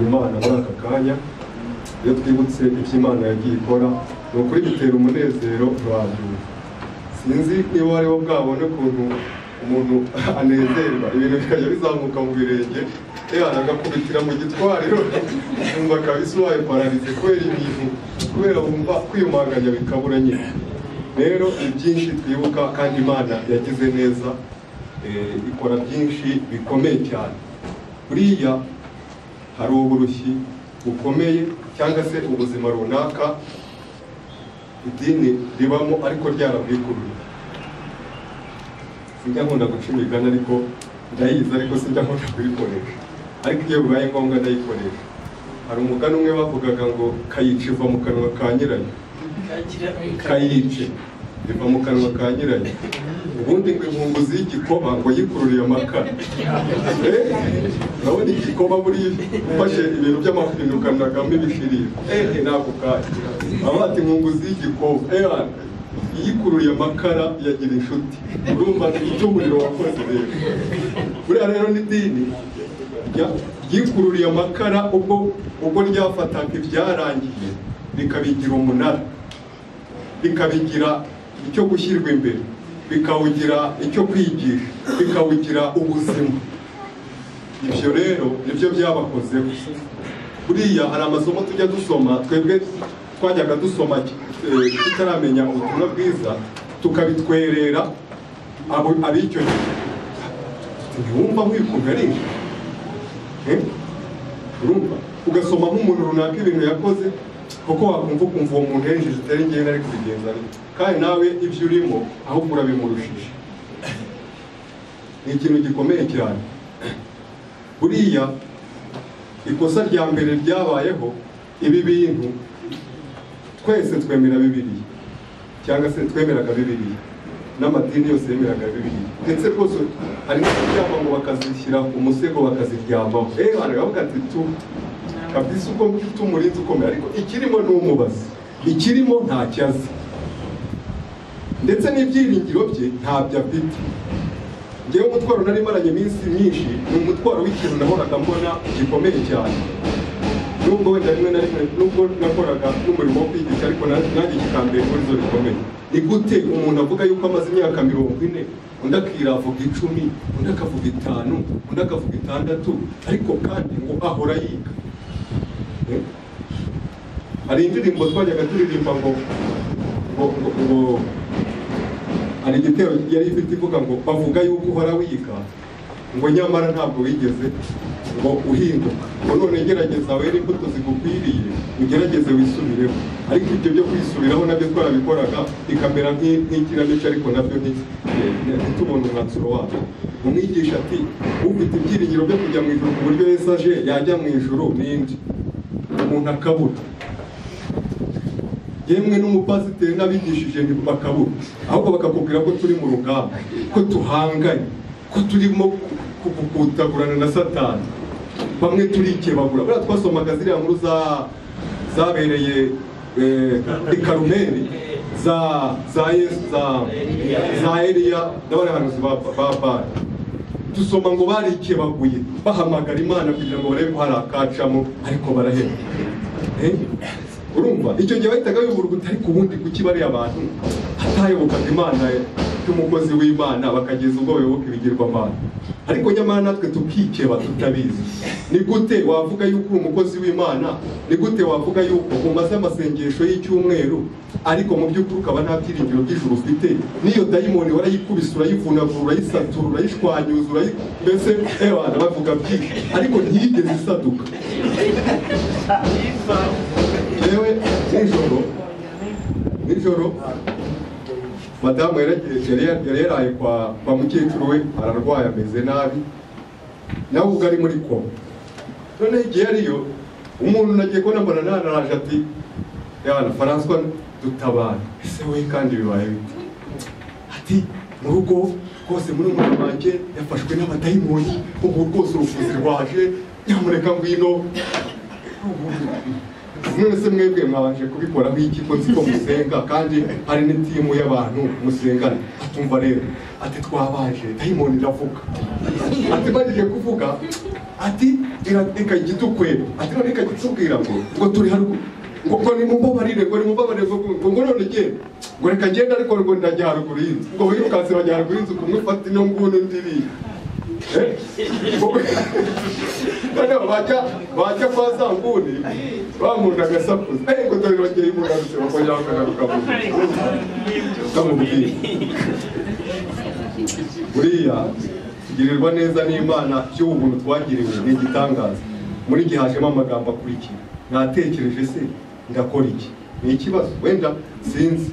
Imana muri aka kanya iyo twibutse ibyo Imana yagiye ikora ni ukuri bitera umunezero wabyumva. Sinzi niba wariho bwabone ukuntu umuntu anezerwa ibintu bikajya bizamuka mu birenge agakubitira mu gitwariro wumva kabisa ubaye pararize kubera wumva kwiyumanganya bikabura nyine. Rero ni byinshi twibuka kandi Imana yagize neza, ikora byinshi bikomeye cyane. Buriya hari uburushyi bukomeye cyangwa se ubuzima runaka idini ribamo ariko ryarabwikurura. Sinjya nkunda guca imigani ariko ndayizi, ariko sinjya nkunda kuyikoresha, ariko iyo bibaye ngombwa ndayikoresha. Hari umugani umwe bavugaga ngo kayica iva mu kanwa ka nyirayo, kayice iva mu kanwa ka nyirayo. Ubundi ngo inkunguzi y'igikoba ngo yikururiye amakara. Urabona igikoba buriya ufashe ibintu by'amafundi ukanagamo ibishirira, ntabwo ukakira. Abati inkunguzi y'igikoba yikururiye amakara yagira inshuti. Urumva icyo umuriro wakoze rero. Buriya rero n'idini ryikururiye amakara ubwo ryafataga ibyarangiye rikabigira umunara, rikabigira icyo gushyirwa imbere, bikawugira icyo kwigisha, bikawugira ubuzima. Ibyo rero nibyo byabakozeho. Buriya hari amasomo tujya dusoma, twebwe twajyaga dusoma tutaramenya ubutumwa bwiza, tukabitwerera ab'icyo gihe. Ntiwumva nk'ibikuntu ari urumva ugasoma nk'umuntu runaka ibintu yakoze, kuko wakumva uwo muntu yinjije utari ngenda ari kubigenza, kandi nawe ibyo urimo ahubwo urabimurushije. Ni ikintu gikomeye cyane. Buriya ikosa rya mbere ryabayeho, ibi bintu twese twemera Bibiliya, cyangwa se twemeraga Bibiliya, n'amadini yose yemeraga Bibiliya, ndetse rwose hari n'ibyapa ngo bakazishyira umusego bakaziryamaho. Baravuga ati kabisa uko mfite umurinzi ukomeye, ariko ikirimo ni umubazi, ikirimo ntacyo azi, ndetse n'ibyiringiro bye ntabyo afite. Ngewe umutwaro nari maranye iminsi myinshi ni umutwaro w'ikintu nahoraga mbona gikomeye cyane. Nubwo wenda rimwe na rimwe nubwo nakoraga n'umurimo wo kwigisha, ariko nanjye kikambere muri zo bikomeye. Ni gute umuntu avuga yuko amaze imyaka 40, undi akiravuga 10, undi akavuga 5, undi akavuga 6, ariko kandi ngo ahora yiga. Hari indirimbo twajyaga turirimba ngo hari igitero yari ifite ivuga ngo bavuga yuko uhora wiga, ngo nyamara ntabwo wigeze ngo uhinduka, ngo none gerageza wera imbuto zigukwiriye, ugerageze wisubireho. Ariko ibyo byo kwisubiraho nabyo twarabikoraga bikamera nk'ikinamico, ariko nabyo ntitubone umwanzuro wabyo. Umwigisha ati ufite ibyiringiro byo kujya mu ijuru ku buryo Yesu aje yajya mu ijuru n'indi, umuntu akabura. Yemwe n'umupasiteri n'abigishije ntibakabura, ahubwo bakakubwira ko turi mu rugamba, ko tuhanganye, ko turimo kugutagurana na Satani. Bamwe turikebagura. Buriya twasomaga ziriya nkuru zabereye i Karumeli za Eliya n'abahanuzi ba Bali. Dusoma ngo barikebaguye bahamagara Imana kugira ngo barebe ko hari akacamo, ariko baraheba. Urumva icyo gihe bahitaga bivuruguta, ariko ubundi kuki bariya abantu hatayobokaga Imana y'umukozi w'Imana bakageza ubwo bayoboka ibigirwamana? Ariko nyamara natwe tukikeba tutabizi. Ni gute wavuga yuko uri umukozi w'Imana? Ni gute wavuga yuko umaze amasengesho y'icyumweru, ariko mu by'ukuri ukaba nta byiringiro by'ijuru ufite? Niyo dayimoni warayikubise, urayivunagura, urayisatura, urayishwanyuza, mbese abantu bavuga byinshi, ariko ntiyigeze isaduka. Yewe nijoro madamu yari yaraye kwa mukecuru we, ararwaye ameze nabi, nawe ubwo ari muri koma. None igihe ariyo umuntu nagiye kubona mbona naraje ati yana François dutabara. Ese we kandi bibaye bite? Ati mu rugo rwose muri wanjye yafashwe n'abadayimoni, ubu rwose urufuzi rwaje, nyamuneka ngwino. mwese mwebwe mwabanje kubikoraho iki ko nzi ko musenga kandi hari n'itimu y'abantu musengana. Atumva rero ati twabaje dayimoni iravuga, ati bagije kuvuga ati irandika igitukwera, ati none ikagitubwira ngo turi haruguru ngo ni mumbabarire ngo none genda ngo reka ngenda ariko ngo ndajya haruguru y'inzu ngo wirukanse bajya haruguru y'inzu kumufata ino nguni ndiri bajya kwa za nguni bamunda agasakuza ngo dore bongeye imugarutse bakongera bakagaruka kamubwira buriya tugirirwa neza n'Imana cy'ubu buntu twagiriwe n'igitangaza. Muri gihe hajemo amagambo akurikira natekereje se ndakora iki, ni ikibazo wenda sinzi,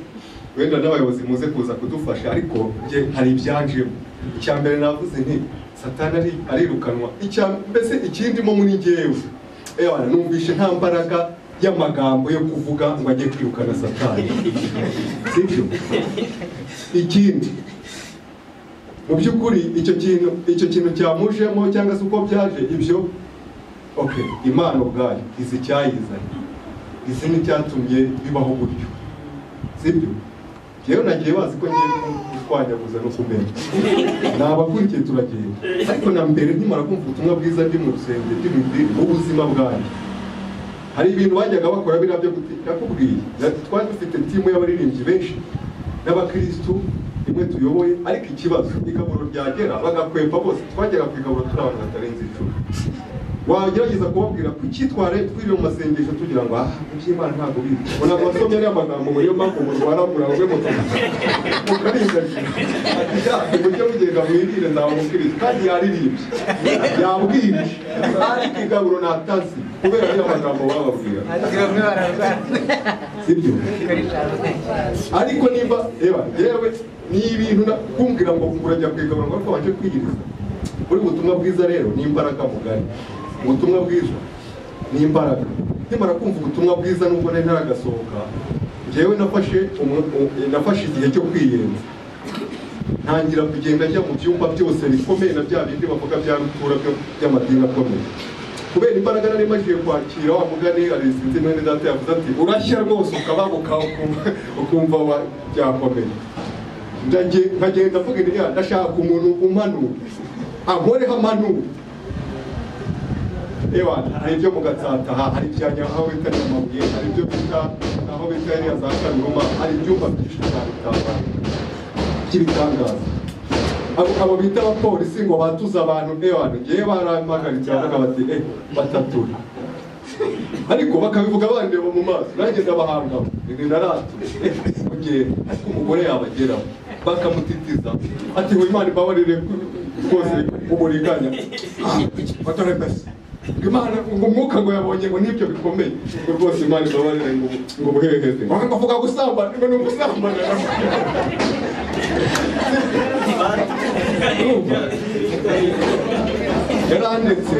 wenda n'abayobozi muze kuza kudufasha, ariko nje hari ibyanjemo. Icya mbere navuze nti Satani arirukanwa, mbese ikindimo muri njyewe numvishe nta mbaraga y'amagambo yo kuvuga ngo ajye kwirukana Satani, sibyo? Ikindi mu by'ukuri icyo kintu cyamujemo cyangwa se uko byaje ibyo Imana ubwayo izi cyayizanye, izi ni cyatumye bibaho buryo, sibyo? Jewe nagiye bazi ko ngiye gushwanyaguza no kumenya nabakurikiye turagenda, ariko na mbere ntimara kumva ubutumwa bwiza ndi mu rusengero ndi mu idini mu buzima bwanjye. Hari ibintu bajyaga bakora biriya byo nakubwiye, twari dufite timu y'abaririmbyi benshi n'abakristu imwe tuyoboye, ariko ikibazo igaburo ryagera bagakwepa bose, twagera ku igaburo turi abantu batarenze 10. Wagerageza kubabwira kuki twiriwe mu masengesho tugira ngo iby'Imana ntabwo bizi, ubona abasomye ari amagambo ngo niyo mpamvu murwaragura bamwe mukarindagira ati mujye mugenda mwirire ndabamukiriza, kandi yaririmbye yabwirije ariko igaburo natazi kubera ariyo magambo bababwira, sibyo? Ariko nimba yewe ni ibintu kumbwira ngo urajya kwigabura ngo ariko wanje kwiyiriza. Uri butumwa bwiza rero ni imbaraga mugari, ubutumwa bwiza ni imbaraga. Nimara kumva ubutumwa bwiza nubwo nari ntaragasohoka, jewe nafashe igihe cyo kwiyenza, ntangira kugenda njya mu byumba byose bikomeye na bya bindi bavuga bya rutura by'amadini akomeye, kubera imbaraga nari majiye kwakira. Wa mugani arisinze mwene data yavuze ati urashya rwose ukababuka ukumva byakomeye. Nkagenda mvuga nti ndashaka umuntu umanura ankoreho amanura. Hari ibyo mu Gatsata, hari ibyanya aho bita Nyamabuye, hari ibyo bita aho bita yariya za Karuruma, hari ibyumba byinshi cyane by'ibitangaza. Abo bita abapolisi ngo batuze abantu, ngewe barampagaritse bavuga bati batatura, ariko bakabivuga bandeba mu maso, nanjye ndabahangaho naratuye ariko umugore yabageraho bakamutitiza ati Imana ibabarire rwose uburiganya batore bese Imana ngo umwuka ngo yabonye ngo nibyo bikomeye ngo rwose Imana ibabarire ngo buheheze ngo bavuga gusambana ngo n'umusambana yarandetse.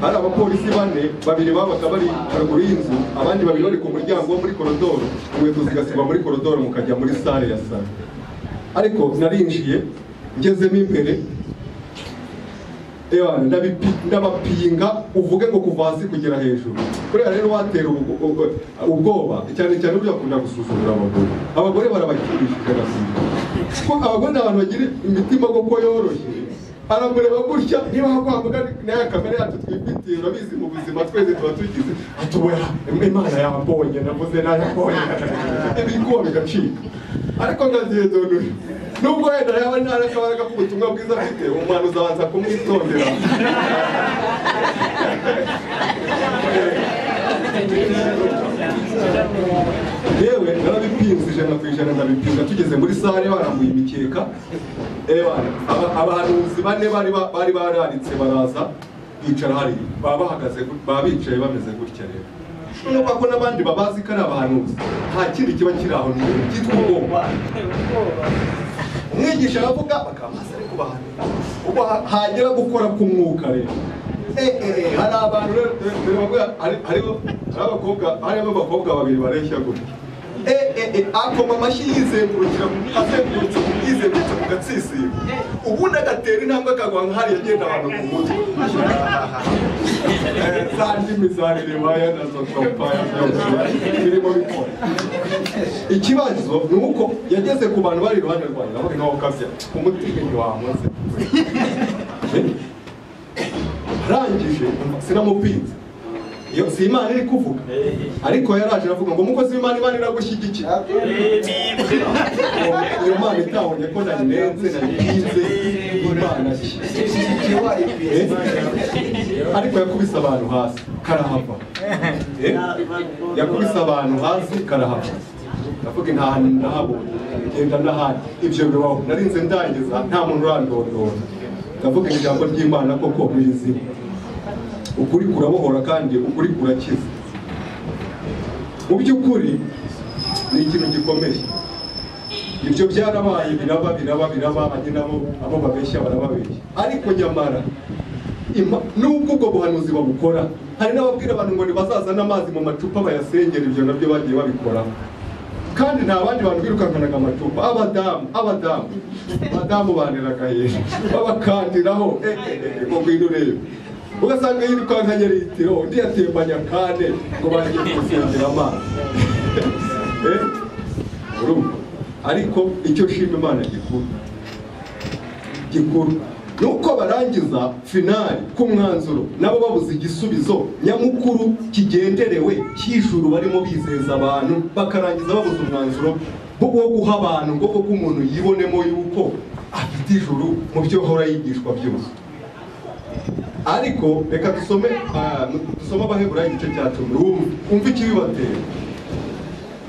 Hari abapolisi bane, babiri babaga bari haruguru y'inzu, abandi babiri bari ku muryango wo muri korodoro, inkweto zigasigwa muri korodoro mukajya muri sale ya sale. Ariko narinjiye ngezemo imbere ndabapinga uvuge ngo kuva hasi kugera hejuru. Kuriya rero watera ubwoba cyane cyane burya akunda gusuzugura abagore. Abagore barabakirishije ko abagore ni abantu bagira imitima koko yoroshye, aramureba gutya niba hakwambuga n'aya kamera yacu twifitiye, urabizi mu buzima twese tuba tugize atuboya Imana yambonye navuze nayabonye ibikuba bigacika. Ariko ngaziye dore nubwo wenda yaba ntarakabaraga k'ubutumwa bwiza afite, umwana uzabanza kumwitondera. Yewe narabipinze 100% ndabipinga. Tugeze muri sale barambuye imikeka, abahanuzi bane bari bararitse baraza bicara hari, baba bahagaze baba bicaye bameze gutya. Rero nuko ko n'abandi babazi ko ari abahanuzi, nta kindi kiba kiri aho cyitwa ubwoba. Umwigisha aravuga bakamaze ariko bahanura ubwo hagera gukora ku mwuka. Rero hari abantu hariho abakobwa babiri bareshya gutya, akoma amashyi yizengurukira azengurutse yizengurutse ku gatsisiro, ubundi agatera intambwe akagwa nk'ahari yagenda abantu ku mutwe. za ndimi za Yeremiya na Zefaniya birimo bikora. Ikibazo ni uko yageze ku bantu bari iruhande rwawe naho naho kabya ku mutima ntiwamuze arangije sinamupinze iyo si Imana iri kuvuga ariko yaraje aravuga ngo umukozi w'Imana Imana iragushyigikira iyo Imana itabonye ko nanenze nagize Imana ariko yakubise abantu hasi karahava yakubise abantu hasi karahava ndavuga nta hantu ndahabona genda n'ahandi ibyo bibaho narinze ndangiza nta muntu urandondora ndavuga ijambo ry'Imana koko birizima ukuri kurabohora kandi ukuri kurakiza. Mu by'ukuri ni ikintu gikomeye. Ibyo byarabaye biraba abanyina abo babeshya barababeshya. Ariko nyamara nubwo ubwo buhanuzi babukora hari n'ababwira abantu ngo ntibazazana amazi mu macupa bayasengera, ibyo nabyo bagiye babikora. Kandi nta bandi bantu birukankanaga amacupa, abadamu baniragaye babakandiraho ngo ngwino urebe. Ugasanga yirukankanye litiro undi yatembanya kane ngo bagiye gusengera amazi. Ariko icyo shima Imana gikuru nuko barangiza finali ku mwanzuro nabo babuze igisubizo nyamukuru kigenderewe cy'ijuru barimo bizeza abantu, bakarangiza babuze umwanzuro wo guha abantu ngo ko umuntu yibonemo yuko afite ijuru mu byo hora yigishwa byose. Ariko reka dusome Abaheburayo igice cya 10 wumve ikibibatera,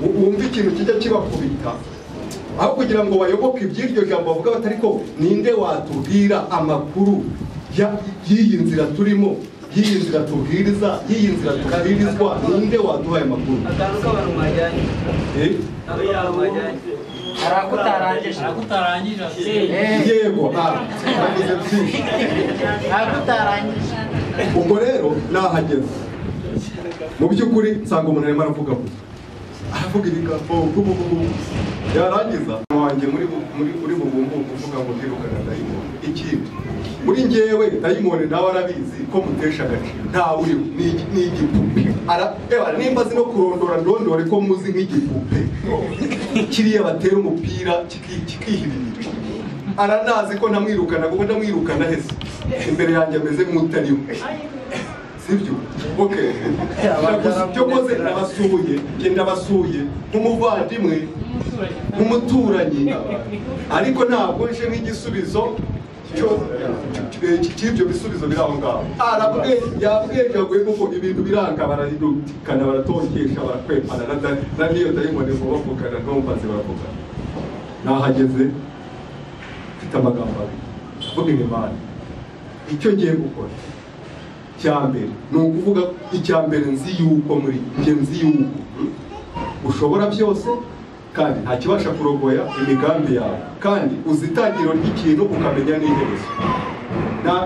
wumve ikintu kijya kibakubita aho kugira ngo bayoboke iby'iryo jambo bavuga batari ko ninde watubwira amakuru y'iyi nzira turimo, y'iyi nzira tubwiriza, y'iyi nzira tubwirizwa, ninde waduhaye amakuru? Arakutarangije yego navuze byinshi arakutarangije. Ubwo rero nahageze mu by'ukuri nsanga umuntu arimo aravuga ibigambo yarangiza wanjye muri bubumbu kuvuga ngo ndirukana dayimoni. Ikindi muri njyewe dayimoni nawe arabizi ko mutesha agaciro, ntawe uriho, ni igipupe. Nimba azi no kurondora ndondore ko muzi nk'igipupe kiriya batera umupira kikihirira. Aranazi ko ntamwirukana kuko ndamwirukana hese imbere yanjye ameze nk'utariho, sibyo? Okay, cyo koze ndabasuye nk'umuvandimwe nk'umuturanyi, ariko ntabwo nje nk'igisubizo cy'ibyo bisubizo biri aho ngaho. Yabwejaguye kuko ibintu biranga barahindukana, baratokesha, barakwepana na niyo dayimoni ngo bavugana ntumbaze baravugana. Nahageze mfite amagambo abiri avuga Imana icyo ngiye gukora cyambere ni ukuvuga icyambere nzi yuko muri njye nzi yuko ushobora byose kandi nta kibasha kurogoya imigambi yawe, kandi uzitangiro ry'ikintu ukamenya n'iherezo.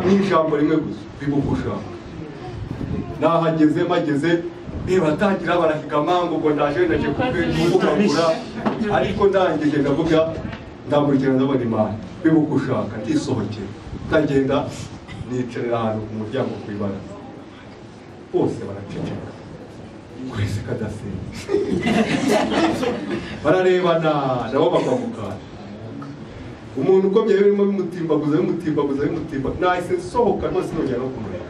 N'ijambo rimwe gusa bibugushaka. Nahageze mageze batangira barahiga amango ngo ndaje kuvugagura, ariko ndangije ndavuga ndamurikira ndabona Imana bibugushaka ndisohokera ndagenda nicarira ahantu ku muryango ku ibaraza, bose baraceceka kwese kadasenga bararebana nabo bagwa mu kantu. Umuntu ukomeye urimo bimutimbaguza nahise nsohoka rwose sinongera no kumureba.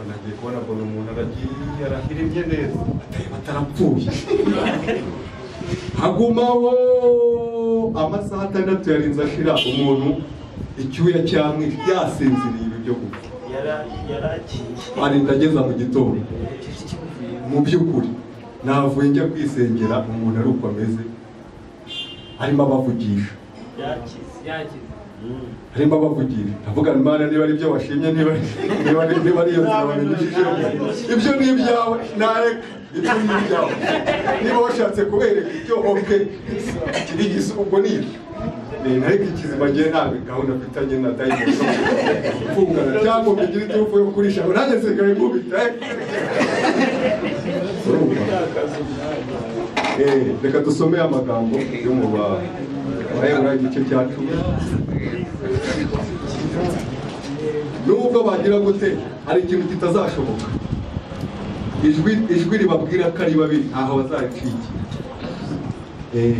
Nagiye kubona mbona umuntu aragiye arahirimye neza batarapfuye. Hagumaho amasaha 6 yarinze ashira umuntu icyuya cyamwishe yasinziriye ibyo gupfa. Arinda ageza mu gitondo. Mu by'ukuri navuye njya kwisengera umuntu ari uko ameze, harimo abavugisha harimo abavugisha ndavuga Imana niba ari byo washimye, niba ari iyo nzira wamenyishije ibyo ni ibyawe, nareka ibyo ni ibyawe. Niba washatse kubereka icyo oke kirigise ubwo ni ibyo nareka ikizima ngiye ntabwo gahunda mfitanye na dayimoni mfungana cyangwa mbigira iturufu yo kurisha ngo nanjye nsigaye nkubita. Reka dusome amagambo yo mu Baheburayo igice cya 10 nubwo bagira gute hari ikintu kitazashoboka. Ijwi ribabwira ko ari babi aho bazaricikira.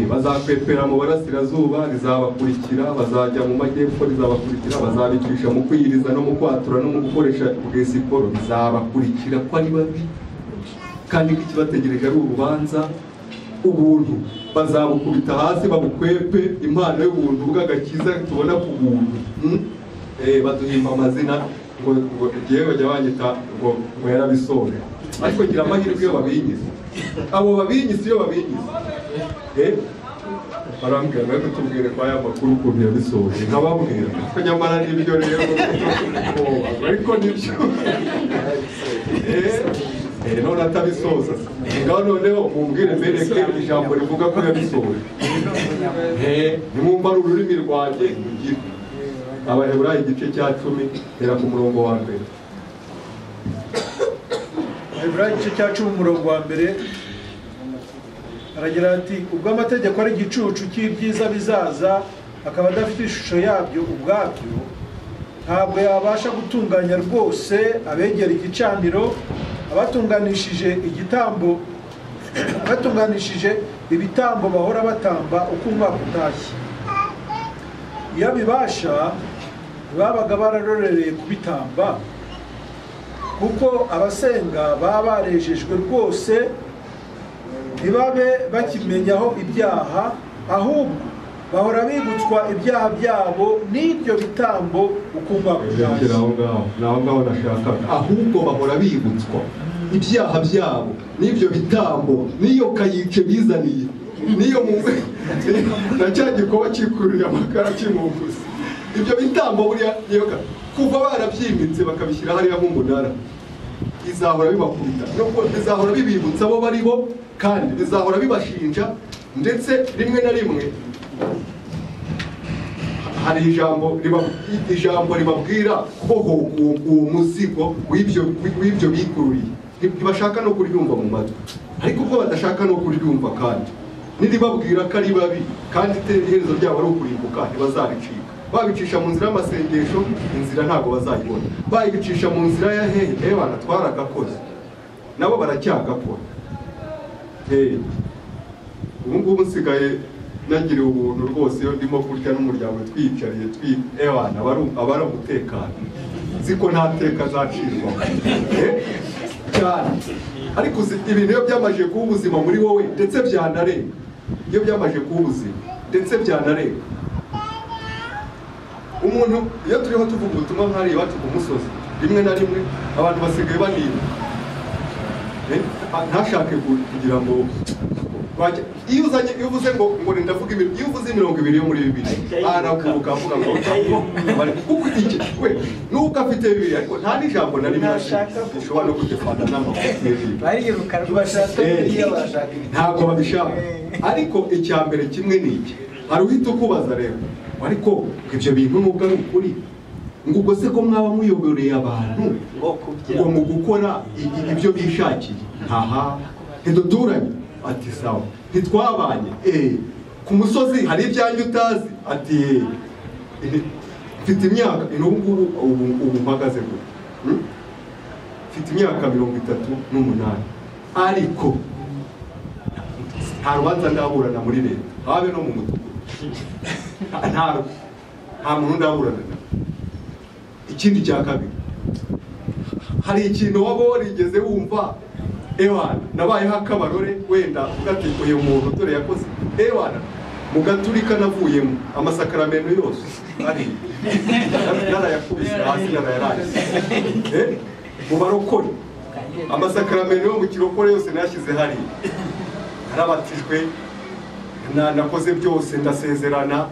Bazakwepera mu burasirazuba rizabakurikira, bazajya mu majyepfo rizabakurikira, bazabicisha mu kwiyiriza no mu kwatura no mu gukoresha siporo bizabakurikira ko ari babi, kandi ko ikibategereje ari urubanza. Ubuntu bazabukubita hasi babukwepe, impano y'ubuntu bw'agakiza tubona ku buntu. Baduhimba amazina ngo yewe bajya banyita ngo yarabisoje, ariko ngira amahirwe iyo babinyize. Abo babinyize iyo babinyize barambwira ngo tubwire kwa ya makuru ukuntu yabisoje, nkababwira ko nyamara n'ibyo rero ariko nibyo none atabisoza. Ngaho noneho mumbwire mbereke ijambo rivuga ko yabisoje. Nimwumva ari ururimi rwanjye rugira. Abaheburayo igice cya 10 tera ku murongo wa mbere. Abaheburayo igice cya 10 umurongo wa mbere aragira ati ubwo amategeko ari igicucu cy'ibyiza bizaza akaba adafite ishusho yabyo ubwabyo, ntabwo yabasha gutunganya rwose abegera igicaniro, abatunganishije ibitambo bahora batamba uko umwaka utashye. Iyo bibasha babaga bararorereye kubitamba, kuko abasenga baba barejejwe rwose ntibabe bakimenyaho ibyaha, ahubwo bahora bibutswa ibyaha byabo n'ibyo bitambo uko umwaka utashye. Naho ngaho nashaka, ahubwo bahora bibutswa ibyaha byabo n'ibyo bitambo n'iyo kayice bizaniye, niyo mumwe na cya gikoba kikururiye amakara kimumbuza. Ibyo bitambo buriya niyo kuva barabyimitse bakabishyira hariya mu munara, bizahora bibakubita, nuko bizahora bibibutsa abo bari bo, kandi bizahora bibashinja. Ndetse rimwe na rimwe hari ijambo ribabwira koho uwo muzigo w'ibyo bikururiye. Ntibashaka no kuryumva mu matwi, ariko ubwo badashaka no kuryumva kandi niribabwira ko ari babi kandi iherezo ryabo ari ukurimbuka, ntibazaricika. Babicisha mu nzira y'amasengesho, inzira ntabwo bazayibona. Babicisha mu nzira ya hehe bana twaragakoze, nabo baracyagakora. Ubu ngubu nsigaye nagiriwe ubuntu rwose iyo ndimo kurya n'umuryango twicariye bana abari umutekano, ziko nta teka zacirwa cyane. Ariko ibintu iyo byamaje kuba ubuzima muri wowe ndetse byanarenga, iyo byamaje kuba ubuzima ndetse byanarenga. Umuntu iyo turiho tuvuga ubutumwa nk'ari iwacu ku musozi, rimwe na rimwe abantu basigaye baniba, ntashake kugira ngo iyo uvuze ngo ndavuga ibintu, iyo uvuze 20 yo muri Bibiliya arakuruka avuga ngo kuko iki we nuko afite Bibiliya ariko nta n'ijambo na rimwe bishobora no kudefanda n'amakuru bariruka rwashaka ntabwo babishaka. Ariko icya mbere kimwe n'iki, hari uhita ukubaza rero, ariko ibyo bintu nubwo ari ukuri, ngo ubwo se ko mwaba muyoboreye abantu ngo mu gukora ibyo bishakiye, ntiduturanye. Ati sawa, ntitwabanye ku musozi hari ibyanjye utazi. Ati mfite imyaka ubu mpagaze gute, mfite imyaka 38, ariko nta rubanza ndaburana muri leta, habe no mu mudugudu, nta muntu ndaburana. Ikindi cya kabiri, hari ikintu waba warigeze wumva nabayeho akabarore wenda ugati uyu muntu dore yakoze mu gaturika navuyemo amasakaramentu yose ari narayakubise hasi narayaraye. Mu barokore amasakaramentu yo mu kirokore yose nashyize hariya, narabatijwe, nakoze byose, ndasezerana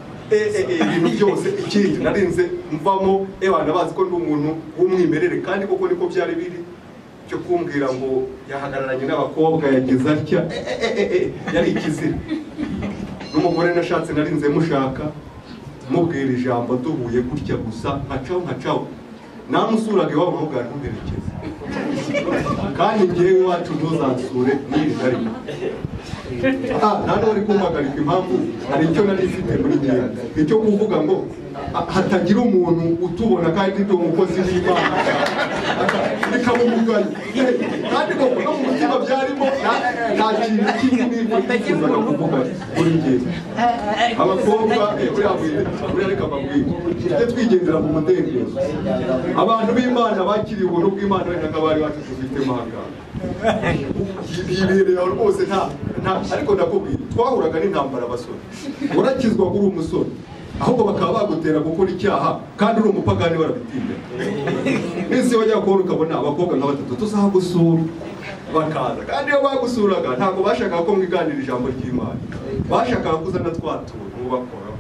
ibintu byose. Ikindi narinze mvamo bazi ko ndi umuntu w'umwimerere, kandi koko niko byari biri. Cyo kumbwira ngo yahagararanye n'abakobwa yagize atya yari ikizira. N'umugore nashatse narinze mushaka, mubwira ijambo duhuye gutya gusa nkacaho namusuraga iwabo mubwira ntumberekeze, kandi ngewe iwacu ntuzansure n'iri na rimwe. Nta n'uri kumpagarika impamvu hari icyo nari mfite muri ngewe, icyo kuvuga ngo hatagira umuntu utubona kandi ndi umukozi w'Imana bikamumugaye kandi ngo no mu mutima byarimo nta kintu kinini nifuzaga kuvuga kuri njye abakobwa buriya reka mbabwire tujye twigendera mu mudendezo abantu b'Imana bakiriye ubuntu bw'Imana wenda nk'abari bacu dufitemo ahangaha bibereye aho rwose nta ariko ndakubwira twahuraga n'intambara abasore urakizwa uri umusore ahubwo bakaba bagutera gukora icyaha kandi uri umupagani warabitinya n'isi wajya kubona ukabona abakobwa nka batatu tuzagusura bakaza kandi iyo bagusuraga ntabwo bashakaga ko mwiganira ijambo ry'Imana bashakaga kuzana twatura mubakoraho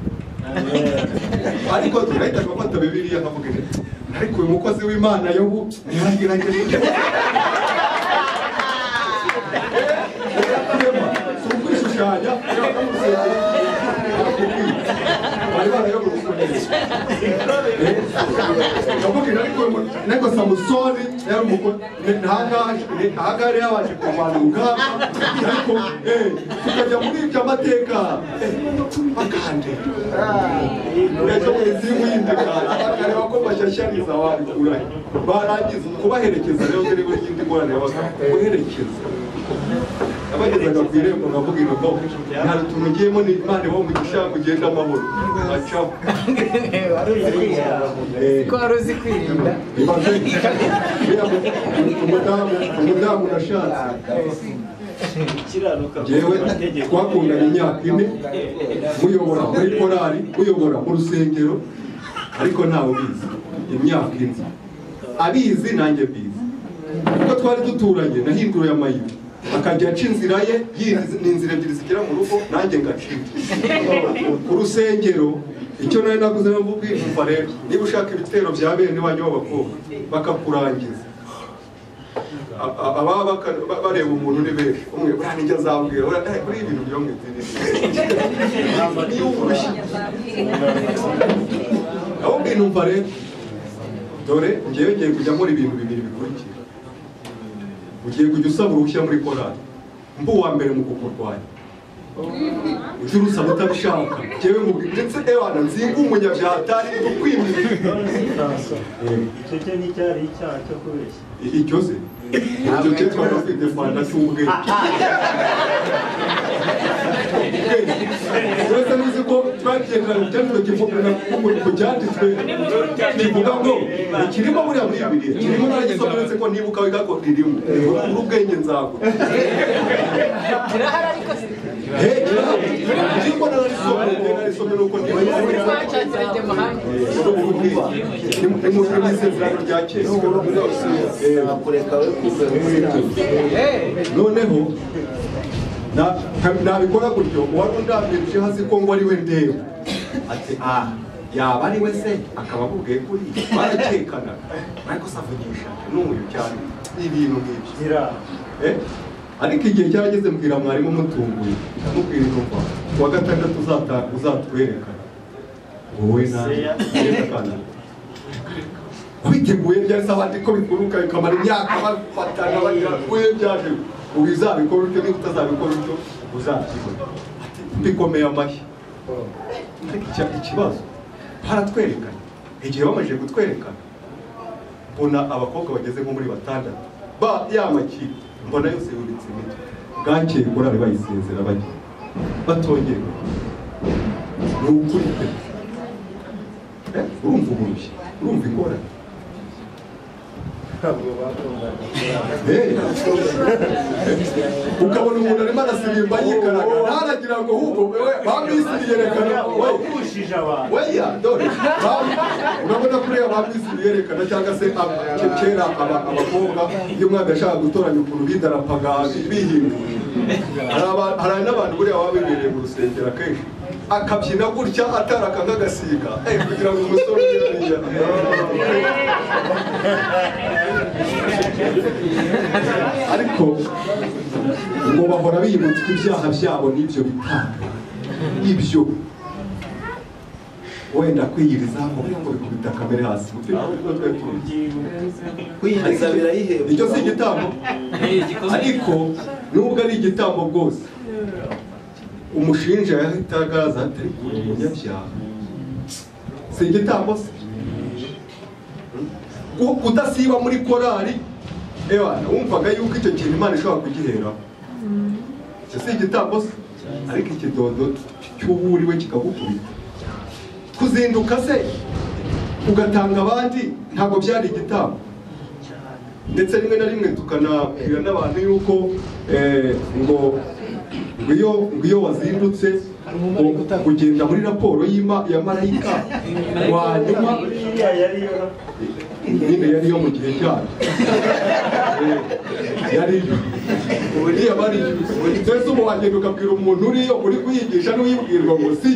ariko turahita gufata Bibiliya nkavuga ariko uyu mukozi w'Imana Yobu ntihagiranye ukwishushanya bari barayoboye ukuneza ariko Samusoni yari umukwe ntahangaha rero yabanje kurwana urugamba ariko tukajya muri ibyo amateka bakande uretse izimu y'indeka bakareba ko bashyashyariza wabikurahe barangiza kubaherekeza rero dore buri yindi ngorane yabaga guherekeza abagezaga ku irembo nkavuga ngo nta tuntu ngiyemo ni Imana wo mu gishago ugenda amahoro acaho ko wari uzi kwirinda umudamu nashatse jewe twakundanye imyaka 4 muyobora muri korali muyobora mu rusengero ariko ntawe ubizi imyaka 4 abizi nanjye bizi kuko twari duturanye nahinduye amayira akajya aca inzira ye ni inzira ebyiri zigera mu rugo nanjye ngacika ku rusengero icyo nari naguze namubwira umva rero niba ushaka ibitero bya bene wanyu b'abakobwa bakakurangiza ababa bareba umuntu ni benshi umwe buriya nijya azabwira kuri ibintu byo mu idini niyo urushye ahubwo numva rero dore ngewe ngiye kujya muri ibintu bibiri bikurikira ugiye kujya usaba uruhushya muri korali mbu wa mbere mu kukurwanya ujye urusaba utabishaka ngewe ndetse ewana nzinga umunyabyaha atari ukwimira icyo cyo nticyari icyaha cyo kubeshya icyo se icyo cyo twari dufite fanta cy'ubwenge uretse n'uzi ko twagendera mu cyanditswe ku cyanditswe kivuga ngo kirimo buriya muri Bibiliya kirimo n'agisoma uretse ko nibuka wiga ko ririmo ubwenge nzagura kirahari ariko se kirimo narisomye nuko twacatse mahanga ni mu isezerano rya kera noneho nabikora gutyo uwari undambirije hasi ko ngo ari we ndeba ati yaba ari we se akaba akubwiye kuri barakekana ariko savugisha n'uyu cyane ibintu nk'ibyo ariko igihe cyarageze mbwira mwarimu mutunguye amubwira intumva kuwa gatandatu uzatwerekana wowe na kwiteguye byari sabati ko bikuruka bikamara imyaka bafatana bagira we byaje ubizabikora utyo niba utazabikora utyo uzakibona bikomeye amashyi ariko ikibazo baratwerekana igihe bamaze kutwerekana mbona abakobwa bageze nko muri 6 yamakipe mbona yose yubitse imitwe bwakeye korali bayisezera bagiye batongera ni ukuri pe urumva uburushye urumva ikorana ukabona umuntu arimo arasirimba yikaraga ntaragira ngo ahubwo bamwisiri yerekana wakushije abantu weya dore urabona kuriya bamwisiri yerekana cyangwa se kera abakobwa iyo umwana yashaka gutoranya ukuntu bidarapaga bihindura hari n'abantu buriya baba bibereye mu rusengero akenshi akabyina gutya ataraka nk'agasiga kugira ngo umusore yariya ariko ngo bahora bibutswe ibyaha byabo n'ibyo bitanga ibyo wenda kwiyiriza ngo bikubita kamere hasi kwiyiriza birayiheba icyo si igitambo ariko nubwo ari igitambo bwose umushinja yahita agaza ati umunyabyaha si igitambo se udasiba muri korari wumvaga yuko icyo kintu Imana ishobora kugihera icyo si igitambo se ariko ikidodo cy'uburiwe kikagukubita kuzinduka se ugatanga abandi ntabwo byari igitambo ndetse rimwe na rimwe tukanabwira n'abantu yuko ngo iyo wazindutse kugenda muri raporo ya marayika wanyuma nyine yari yo mu gihe cyayo yari uriya bari mbese ubu wagenda ukabwira umuntu uriyo uri kuyigisha n'uyibwirwa ngo si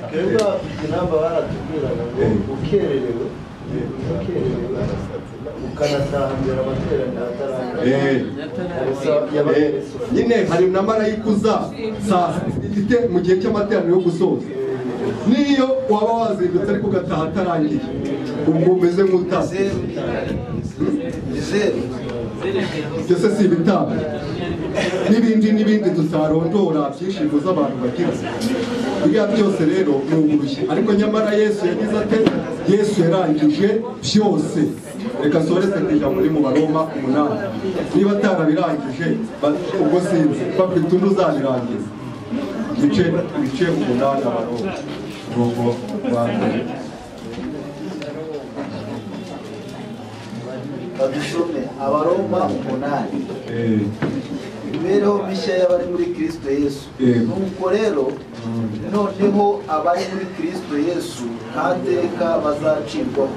twebwe inamba baratubwiraga ngo ukererewe ukanatahambira amateraniro atarangira nyine hari na marayika uza mu gihe cy'amateraniro yo gusoza niyo waba wazindutse ariko ugataha atarangiye ubwo umeze nk'utazi ibyo se si ibitambo n'ibindi tutarondora byishimo z'abantu bagira biriya byose rero ni uburushyi ariko nyamara Yesu yagize ate Yesu yarangije byose reka sorese kujya muri mu Baroma 8 niba atarabirangije ubwo sinzi bafite undi uzabirangiza igice 8 Abaroma urugo rwa mbere badusome Abaroma 8 imibereho mishya y'abari muri Kristo Yesu nuko rero noneho abari muri Kristo Yesu nta teka bazacirwaho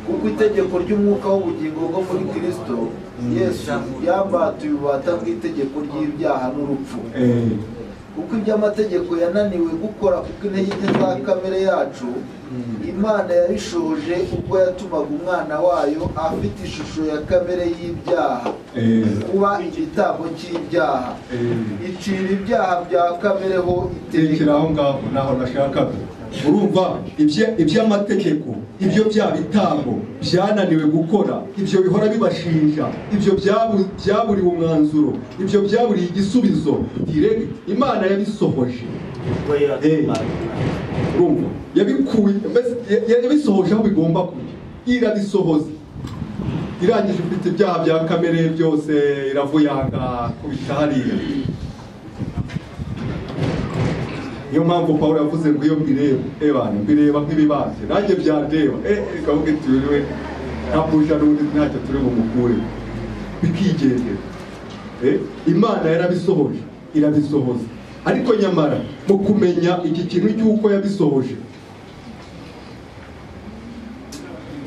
kuko itegeko ry'umwuka w'ubugingo bwo muri Kristo Yesu yambatuye ububata bw'itegeko ry'ibyaha n'urupfu kuko iby'amategeko yananiwe gukora kuko intege nke za kamere yacu Imana yabishoje ubwo yatumaga umwana wayo afite ishusho ya kamere y'ibyaha kuba igitambo cy'ibyaha icira ibyaha bya kamere ho itekera aho ngaho naho nashakaga urumva iby'amategeko ibyo bya bitambo byananiwe gukora ibyo bihora bibashinja ibyo byaburiwe umwanzuro ibyo byaburiye igisubizo direct Imana yabisohoje urumva yabisohoje aho bigomba kujya irabisohoza irangije ufite ibyaha bya kamere byose iravuyanga kubita hariya niyo mpamvu Pawulo yavuze ngo iyo mbireba nk'ibibanje nanjye byandeba ikavuga iti we ntabuje n'undi ntacyo turi bumukure bikigendera Imana yarabisohoje irabisohoza ariko nyamara mu kumenya iki kintu cy'uko yabisohoje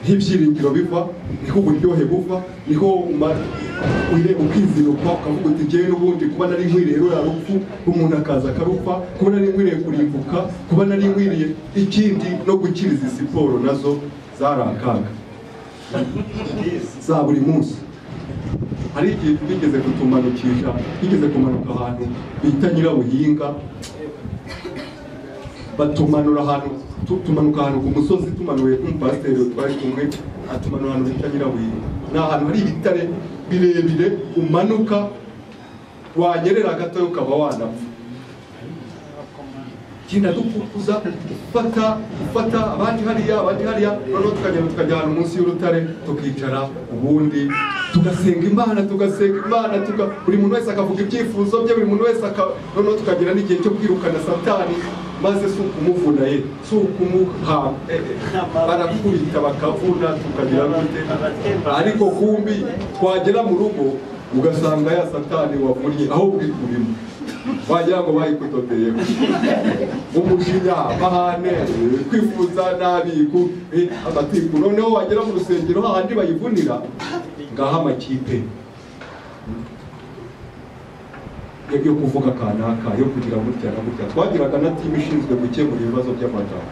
nk'ibyiringiro biva niho uburyohe buva niho ukizinuka ukavuga uti njyewe n'ubundi kuba nari nkwiriye ruriya rupfu umuntu akaza akarupfa kuba nari nkwiriye kurimbuka kuba nari nkwiriye ikindi no gukiriza siporo nazo zari akaga za buri munsi hari igihe bigeze kutumanukisha bigeze kumanuka ahantu bita Nyirabuhinga batumanura ahantu tumanuka ahantu ku musozi tumanuye n'umupasiteri twari kumwe atumanura ahantu bita Nyirabuhinga ni ahantu hari ibitare birebire umanuka wanyerera gato ukaba wanapfa kina dukukuza ufata abandi hariya noneho tukajya ahantu munsi y'urutare tukicara ubundi tugasenga Imana buri muntu wese akavuga ibyifuzo bye buri muntu wese noneho tukagira n'igihe cyo kwirukana Satani maze si ukumuvuna si ukumuha barakubita bakavuna tukagira gute ariko kumbi twagera mu rugo ugasanga ya Satani wavunnye aho bwikurimo wagira ngo bayikutoteye umujinya bahane kwifuza nabi amatiku noneho wagera mu rusengero hahandi bayivunira ngaha amakipe yo kuvuga kanaka yo kugira gutya na gutya twagiraga na timu ishinzwe gukemura ibibazo by'amagambo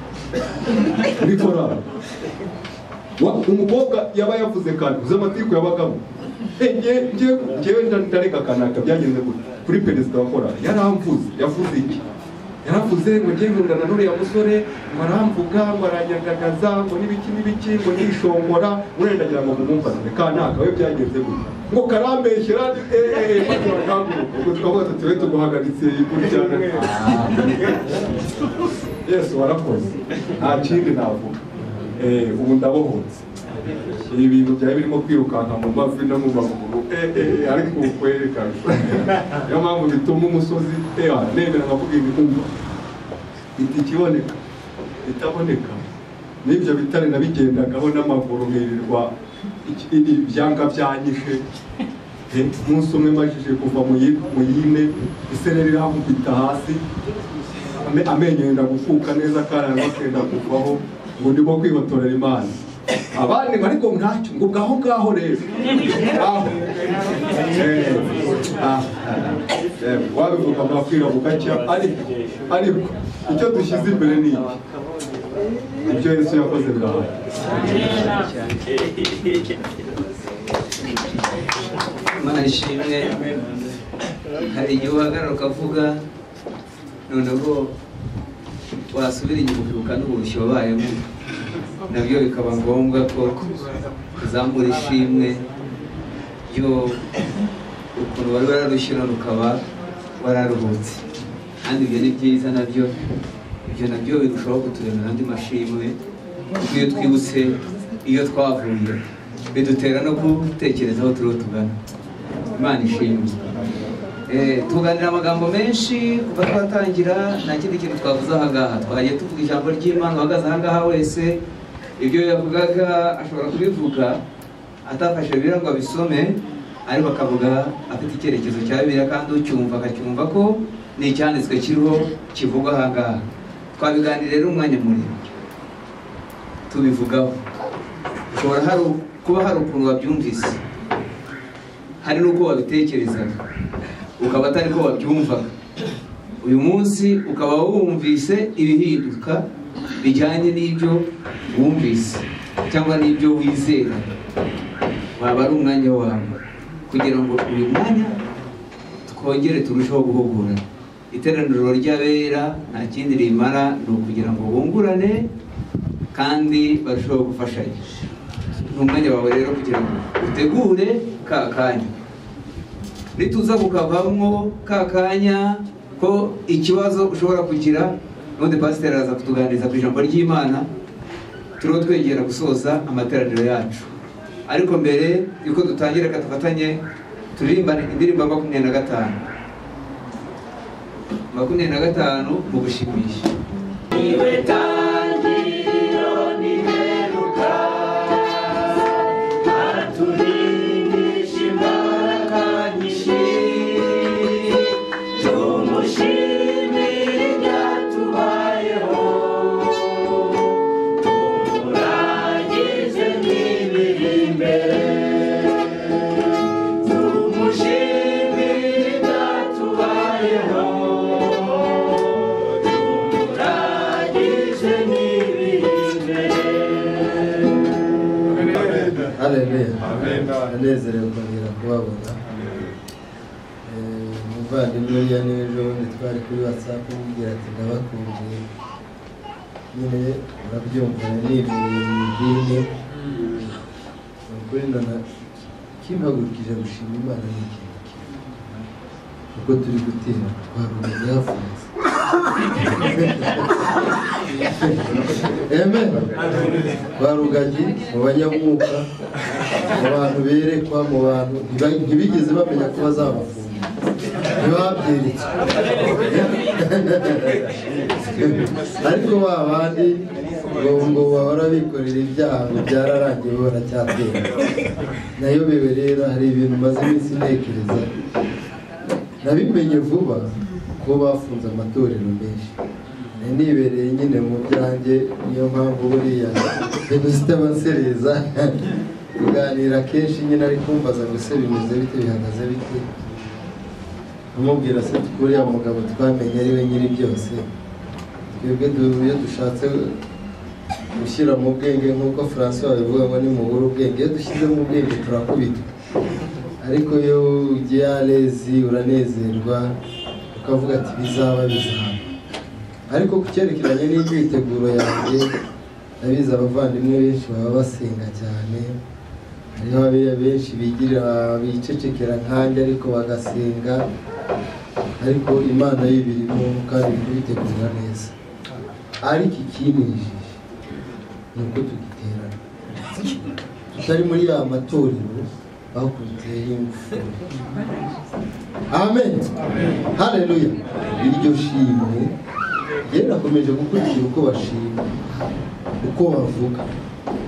muri korali umukobwa yaba yavuze kandi uzi amatiku yabagamo njyewe ndareka kanaka byagenze gutya kuri perezida wa korali yaramvuze yavuze iki yaravuze ngo ngiye nkundana n'uriya musore ngo aramvuga ngo aranyagagaza ngo n'ibiki ngo nishongora urenda ngira ngo mumumfasire kanaka we byagenze gutya ngo karambeshyera maze barakanguruka ubwo tukavuga tuti we tuguhagaritse ikurikirana Yesu warakoze nta kindi navuga ubu ndabohotse ibi bintu byari birimo kwirukanka mu mavi no mu maguru ariko kwerekana niyo mpamvu bituma umusozi nemera nkavuga ibihumba ikiboneka itaboneka n'ibyo bitare nabigendagaho n'amaguru nkirirwa ibyanga byanyishe umunsi umwe majije kuva mu yine isereri irankubita hasi amenyo yenda gufuka neza kandi bakenda kuvaho ngo ndimo kwihotorera Imana abandi ariko ntacyo ngo bwaho ngaho rero wabivuga mwakwira bugacya ariko icyo dushyize imbere ni ibyo Yesu yakoze birahari Imana ishimwe hari igihe uhagarara ukavuga noneho wasubira inyuma ukibuka n'uburushyi wabayemo nabyo bikaba ngombwa ko uzamura ishimwe ryo ukuntu wari wararushye none ukaba wararuhutse kandi ibyo ni byiza nabyo ibyo nabyo birushaho kuturemera andi mashimwe kuko iyo twibutse iyo twavuye bidutera no gutekereza aho turiho tugana Imana ishimwe tuganira amagambo menshi kuva twatangira nta kindi kintu twavuze aha ngaha twagiye tuvuga ijambo ry'Imana uhagaze aha ngaha wese ibyo yavugaga ashobora kubivuga atafashe Bibiliya ngo abisome ariko akavuga afite icyerekezo cya Bibiliya kandi ucyumva akacyumva ko ni icyanditswe kiriho kivugwa aha ngaha twabiganira rero umwanya munini tubivugaho ushobora kuba hari ukuntu wabyumvise hari n'uko wabitekerezaga ukaba atari ko wabyumvaga uyu munsi ukaba wumvise ibihinduka bijyanye n'ibyo wumvise cyangwa n'ibyo wizera waba ari umwanya wawe kugira ngo uyu mwanya twongere turusheho guhugura iteraniro ry'abera nta kindi rimara ni ukugira ngo bungurane kandi barusheho gufashanya ni umwanya wawe rero kugira ngo utegure ka kanya nituza kukavamo ka kanya ko ikibazo ushobora kugira n'undi pasiteri araza kutuganiriza ku ijambo ry'Imana turiho twegera gusoza amateraniro yacu ariko mbere yuko dutangira reka dufatanye turirimbane indirimbo 25 mu gushimisha iwe tangiriro niheruka aturimbisha imbaraga nyinshi tumushimire ibyatubayeho tumurangize n'ibiri imbere tumushimire ibyatubayeho tumurangize n'ibiri imbere. Haleluya. Anezerewe kongera kubabona. Umuvandimwe uriya n'ejo bundi twari kuri WhatsApp umubwira ati ndabakumbuye. Nyine urabyumva ni idini. Ukuri ndana kimpagurukije gushima Imana n'ikintu kuko turi gutera twarumenya yafunze. Amen. Barugagi mu banyamwuka mu bantu berekwa mu bantu ntibigeze bamenya ko bazabafunga ntibabyerekye ariko babandi ngo bahora bikorera ibyaha ngo byararangiye baracyatera nayobewe rero hari ibintu maze iminsi ntekereza nabimenye vuba ko bafunze amatorero menshi nibereye nyine mu byanjye niyo mpamvu buriya Venuste Bansereza kuganira kenshi nyine ari kumbaza ngo se bimeze bite bihagaze bite amubwira se kuriya mugabo twamenye ari we nyiri byose twebwe iyo dushatse gushyira mu bwenge nk'uko François babivuga ngo ni mu buru ubwenge iyo dushyize mu bwenge turakubitwa ariko iyo ugiye alezi uranezerwa ukavuga ati bizaba ariko ku cyerekeranye n'imyiteguro yanjye ndabizi abavandimwe benshi baba basenga cyane, hariho benshi bicecekera nkanjye ariko bagasenga, ariko Imana y'ibirimo kandi kubitegura neza. Ariko ikinijije ni uko tugiterana, tutari muri ya matorero bakuteye ingufuri. Amen, haleluya. Iryo shimwe rero nakomeje gukurikira uko bashima, uko bavuga.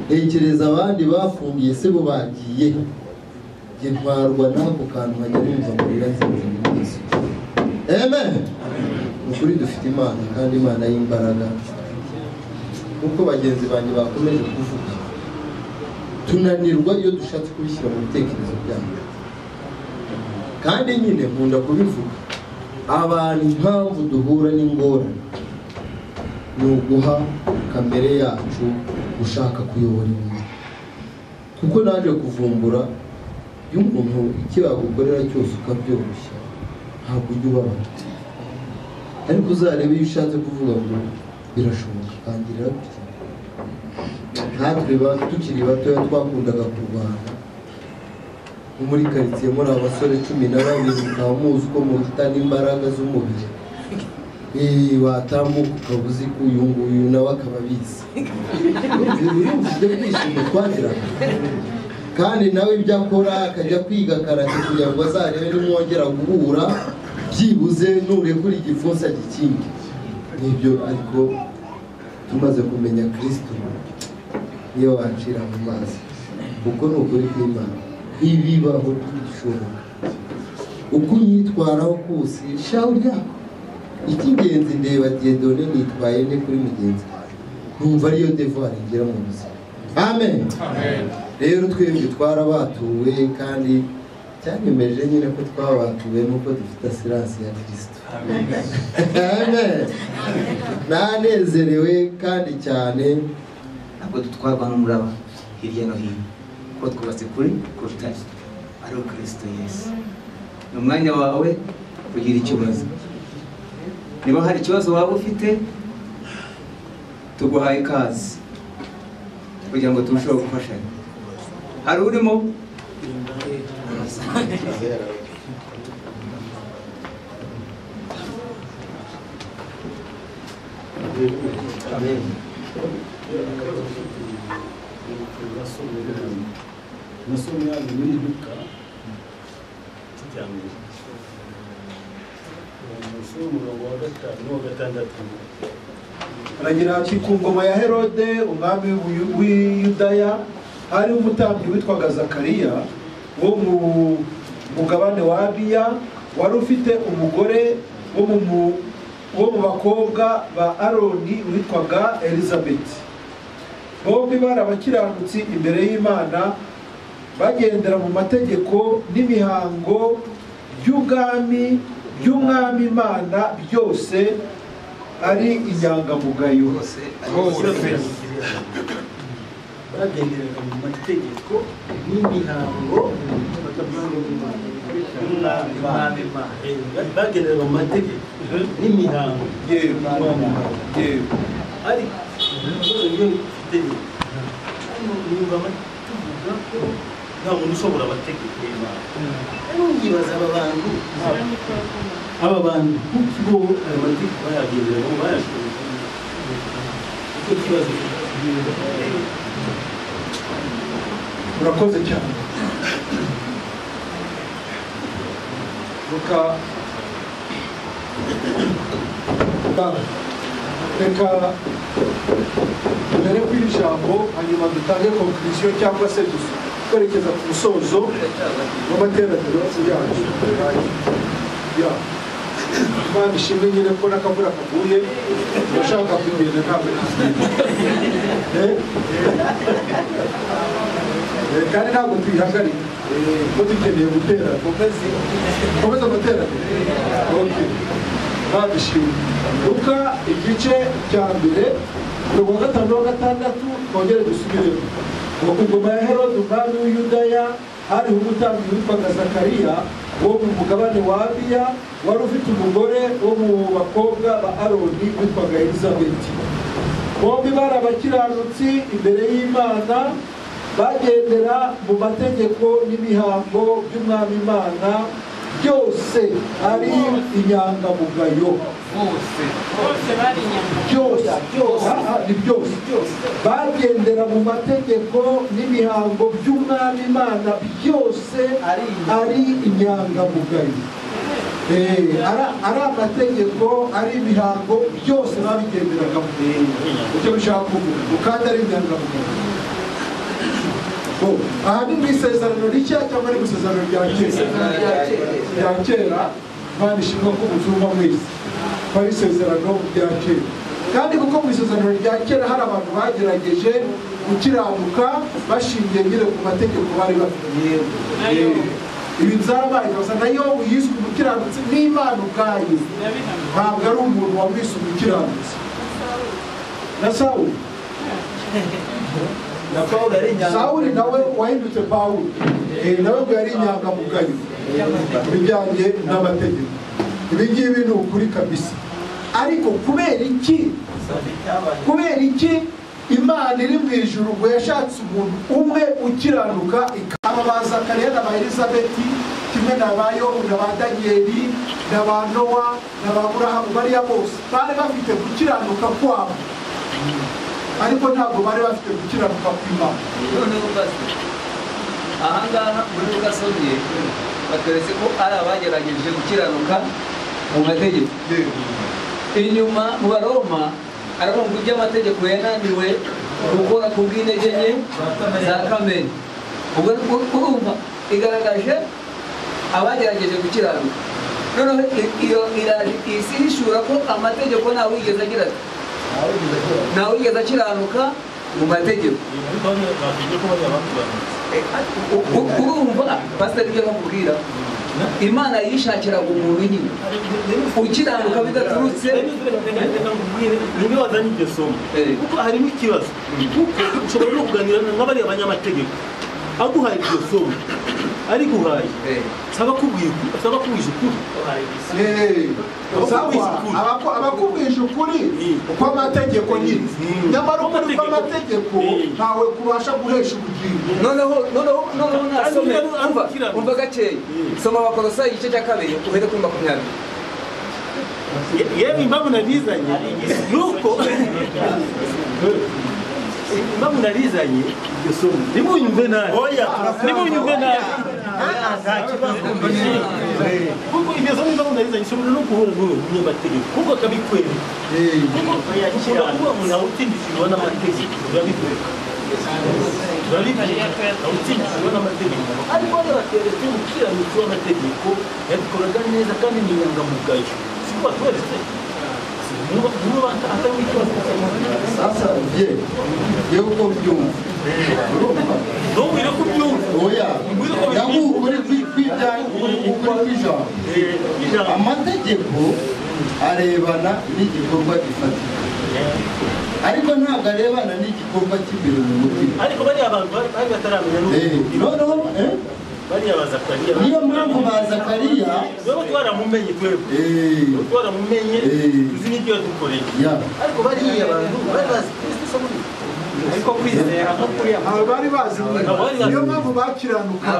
Ntekereza abandi bafungiye se bo bagiye, njye ntwarwa n'ako kantu nkajya numva amarira nziza mu maso. Amen. Ukuri dufite Imana kandi Imana y'imbaraga, uko bagenzi banjye bakomeje kuvuga, tunanirwa iyo dushatse kubishyira mu bitekerezo byacu. Kandi nyine nkunda kubivuga, abantu impamvu duhura n'ingorane ni uguha kamere yacu gushaka kuyobora ibintu. Kuko naje kuvumbura iyo umuntu icyo yagukorera cyose ukabyoroshya ntabwo ujya ubabara, ariko uzarebe iyo ushatse kuvuga ngo birashoboka kandi birabyo. Natwe tukiri batoya twakundaga kurwana muri karitsiye, muri abasore 12 mukaba muzi ko mufitanye imbaraga z'umubiri, watambuka ukaba uzi ko uyu nguyu nawe akaba abizi. Ibyo byishimo twagiraga, kandi nawe ibyo akora akajya kwiga karate kugira ngo azarebe nimwongera guhura byibuze nurekura igipfunsi agikinge. Nibyo, ariko tumaze kumenya Kristo niyo wacira mu mazi, kuko ni ukuri kw'Imana ntibibaho bishoboka. Uko unyitwaraho kose shaho ryako. Icy'ingenzi ndeba Dieudonné nitwaye nde kuri mugenzi wawe, numva ariyo devoir ngira mu buzima. Amen. Rero twebwe twarabatuwe, kandi cyanyemeje nyine ko twabatuwe nuko dufite assurance ya Kristo. Amen. Nanezerewe kandi cyane, ntabwo dutwarwa n'umuraba hirya no hino, ko twubatse kuri rutare ari Kristo Yesu. Ni umwanya wawe kugira ikibazo. Niba hari ikibazo waba ufite, tuguhaye ikaze kugira ngo turusheho gufashanya. Hari urimo Amen. Nasomye hano muri Luka cyangwa umurongo wa 5 n'uwa 6. Aragira ati, ku ngoma ya Herode umwami w'Iyudaya hari umutambyi witwaga Zakariya wo mu mugabane wa Abiya, wari ufite umugore wo mu bakobwa ba Aroni witwaga Elizabeth. Bombi bari abakiranutsi imbere y'Imana, bagendera mu mategeko n'imihango by'ubwami by'umwami Imana byose, ari inyangamugayo. Bagenderaga mu mategeko n'imihango bagenderaga mu mategeko n'imihango. Ariko iyo ufite niba tuvuga ko nta muntu ushobora amategeko y'Imana, rero nyibaza aba bantu kuki bo ayo mategeko bayagenderamo bayashoboye. Icyo kibazo Murakoze cyane. Reka mbere kw'iri jambo, hanyuma dutange conclusion cyangwa se twerekeza ku musozo w'amateraniro yacu. Imana ishimwe nyine ko n'akavura kaguye, urashaka kugenda ntabwo kandi ntabwo tuyihagarika, ko dukeneye guterana. Komeza guterana. Imana ishimwe. Luka igice cya mbere umurongo wa 5 n'uwa 6, twongere dusubiremo. Ku ngoma ya Herode umwami w'Iyudaya hariho umutambyi witwaga Zakariya, wo mu mugabane wa Abiya wari ufite umugore wo mu bakobwa ba Aroni witwaga Elizabeti. Bombi bari abakiranutsi imbere y'Imana, bagendera mu mategeko n'imihango by'Umwami Imana, byose ari inyangamugayo. Byose bagendera mu mategeko n'imihango by'Umwami Imana, byose ari inyangamugayo. Ari amategeko, ari imihango, byose babigenderagamo. Icyo bishaka kuvuga kandi ari inyangamugayo. Aha ni mu isezerano rishya cyangwa ari mu isezerano rya kera? Imana ishimwe ko muzumva mwese ko ari isezerano rya kera. Kandi kuko mu isezerano rya kera hari abantu bagerageje gukiranuka bashingiye nyine ku mategeko bari bafite. Ibi byarabaye gusa na Yobu yiswe umukiranutsi n'Imana ubwayo, ntabwo ari umuntu wamwise umukiranutsi. Na Sawuli Sawuli nawe wahindutse Pawulo, nawe ngo yari inyangamugayo bijyanye n'amategeko. Ibi ngibi ni ukuri kabisa. Ariko kubera iki Imana iri mu ijuru ngo yashatse umuntu umwe ukiranuka, aba ba Zakariya na ba Elizabeti kimwe na ba Yobu na ba Daniyeli na ba Nowa na ba Aburahamu, bariya bose bari bafite gukiranuka kwabo, ariko ntabwo bari bafite gukiranuka kw'Imana. Noneho ahangaha muri Gasogye batweretse ko ari abagerageje gukiranuka mu mategeko. Inyuma mu Baroma aravuga ngo iby'amategeko yananiwe gukora ku bw'intege nke za kamere. Ubwo urumva igaragaje abagerageje gukiranuka. Noneho iyo isi ishura ko amategeko ntawe wigeze agira ati, ntawe wigeze akiranuka mu mategeko. Urumva pasiteri ibyo bamubwira, Imana yishakiraga umuntu nyine ukiranuka bidaturutse. Niba wazanye iryo somo kuko harimo ikibazo, kuko ushobora no kuganira n'abariya abanyamategeko aguhaye iryo somo ariguhaye saba kubwije ukuri. abakubwije ukuri uko amategeko nyine, nyamara ukuri kw'amategeko ntawe kubasha guhesha ubugingo. Noneho nasome umva gakeya, soma Abakolosayi igice cya 2 uhere kuri 20. Yewe impamvu nabizanye nuko impamvu nabizanye iryo somo nimunyumve nabi, nimunyumve nabi kuko iryo somo impamvu nabizanye ishobora no guhura n'uwo munyamategeko kuko akabikwera, kuko ushobora kuba umuntu awutindishijwe n'amategeko, urabikwereka awutindishijwe n'amategeko, ariko bateretse umukiranutsi w'amategeko yabikoraga neza kandi ni inyangamugayo. Sikuba tweretse sasa yewe uko byumva ntumbwire ko ubyumva, oya ukuri kw'ijambo. Amategeko arebana n'igikorwa gifatika, ariko ntabwo arebana n'igikorwa cy'imbere mu mutima. ariko bariya abantu bari bataramenya noneho bariya ba Zakariya, niyo mpamvu ba Zakariya nibo twaramumenye twebwe, twaramumenye tuzi n'ibyo yadukoreye, ariko bariya abantu bari bazi Kristo somo, ariko kwizera nko kuriya bari bazi, niyo mpamvu bakiranuka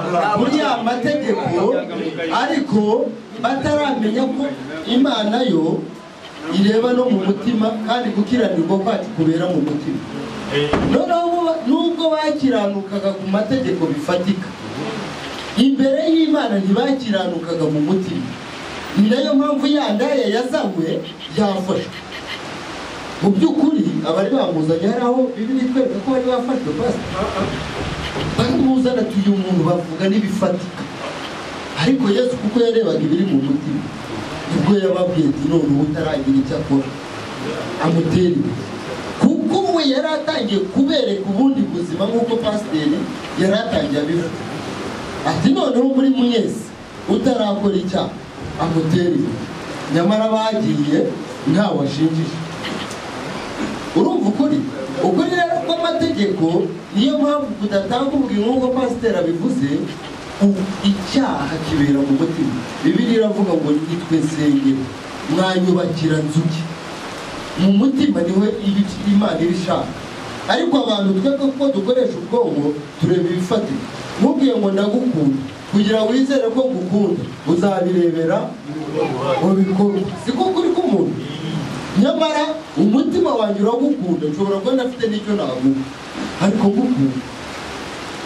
muri ya mategeko, ariko bataramenya ko Imana yo ireba no mu mutima kandi gukiranirwa kwacu kubera mu mutima. Noneho nubwo bakiranukaga ku mategeko bifatika, imbere y'Imana ntibakiranukaga mu mutima. Ni nayo mpamvu ya ndaya yazanywe yafashwe. Mu by'ukuri abari bamuzanye hari aho Bibiliya itwereka ko bari bafashwe basi bamuzana tuyu umuntu bavuga n'ibifatika, ariko Yesu kuko yarebaga ibiri mu mutima nibwo yababwiye ati none utaragira icyo akora amutera, kuko we yari atangiye kubereka ubundi buzima nk'uko pasiteri yari atangiye abivuga ati noneho muri mwese utarakora icyaha amutera, nyamara bagiye ntawe ashinjije. Urumva ukuri rero kw'amategeko, niyo mpamvu kudatanga ubugingo nk'uko pasiteri abivuze, icyaha kibera mu mutima. Bibiliya iravuga ngo nitwe nsengero mwanyubakira nzuki. Mu mutima niwe Imana ibishaka, ariko abantu twebwe ko dukoresha ubwonko tureba ibifatika. Mubwiye ngo ndagukunda, kugira wizere ko ngukunda uzabirebera mu bikorwa, siko kuri k'umuntu. Nyamara umutima wanjye uragukunda, nshobora kuba ndafite n'icyo naguha, ariko ngukunda.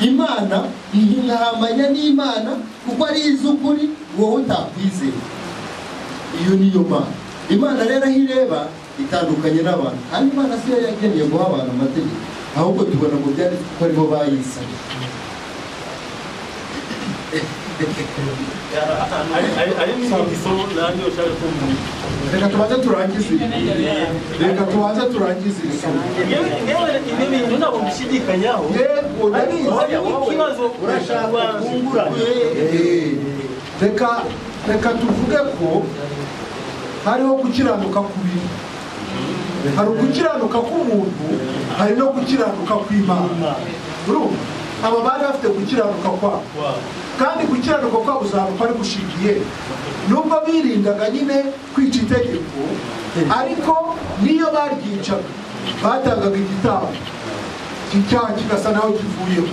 Imana ntihamanya n'Imana kuko ari iz'ukuri, wowe utakwizera. Iyo niyo Mana. Imana rero aho ireba itandukanye n'abantu, kandi Imana si yo yageneye guha abantu amategeko, ahubwo tubona ngo byari ko aribo bayisanye. Reka tubanze turangize isomo. Ibi bintu ntabwo mbishidikanyaho, ariko ikibazo urashaka kungurana. Reka tuvuge ko hariho gukiranuka kubiri. Hari gukiranuka k'umuntu, hari no gukiranuka kw'Imana. Urumva? Aba bari bafite gukiranuka kwabo, kandi gukiranuka kwabo uzanuka ari gushingiye nubwo birindaga nyine kwica itegeko, ariko niyo baryicaga batangaga igitambo, icyaha kigasa naho kivuyeho,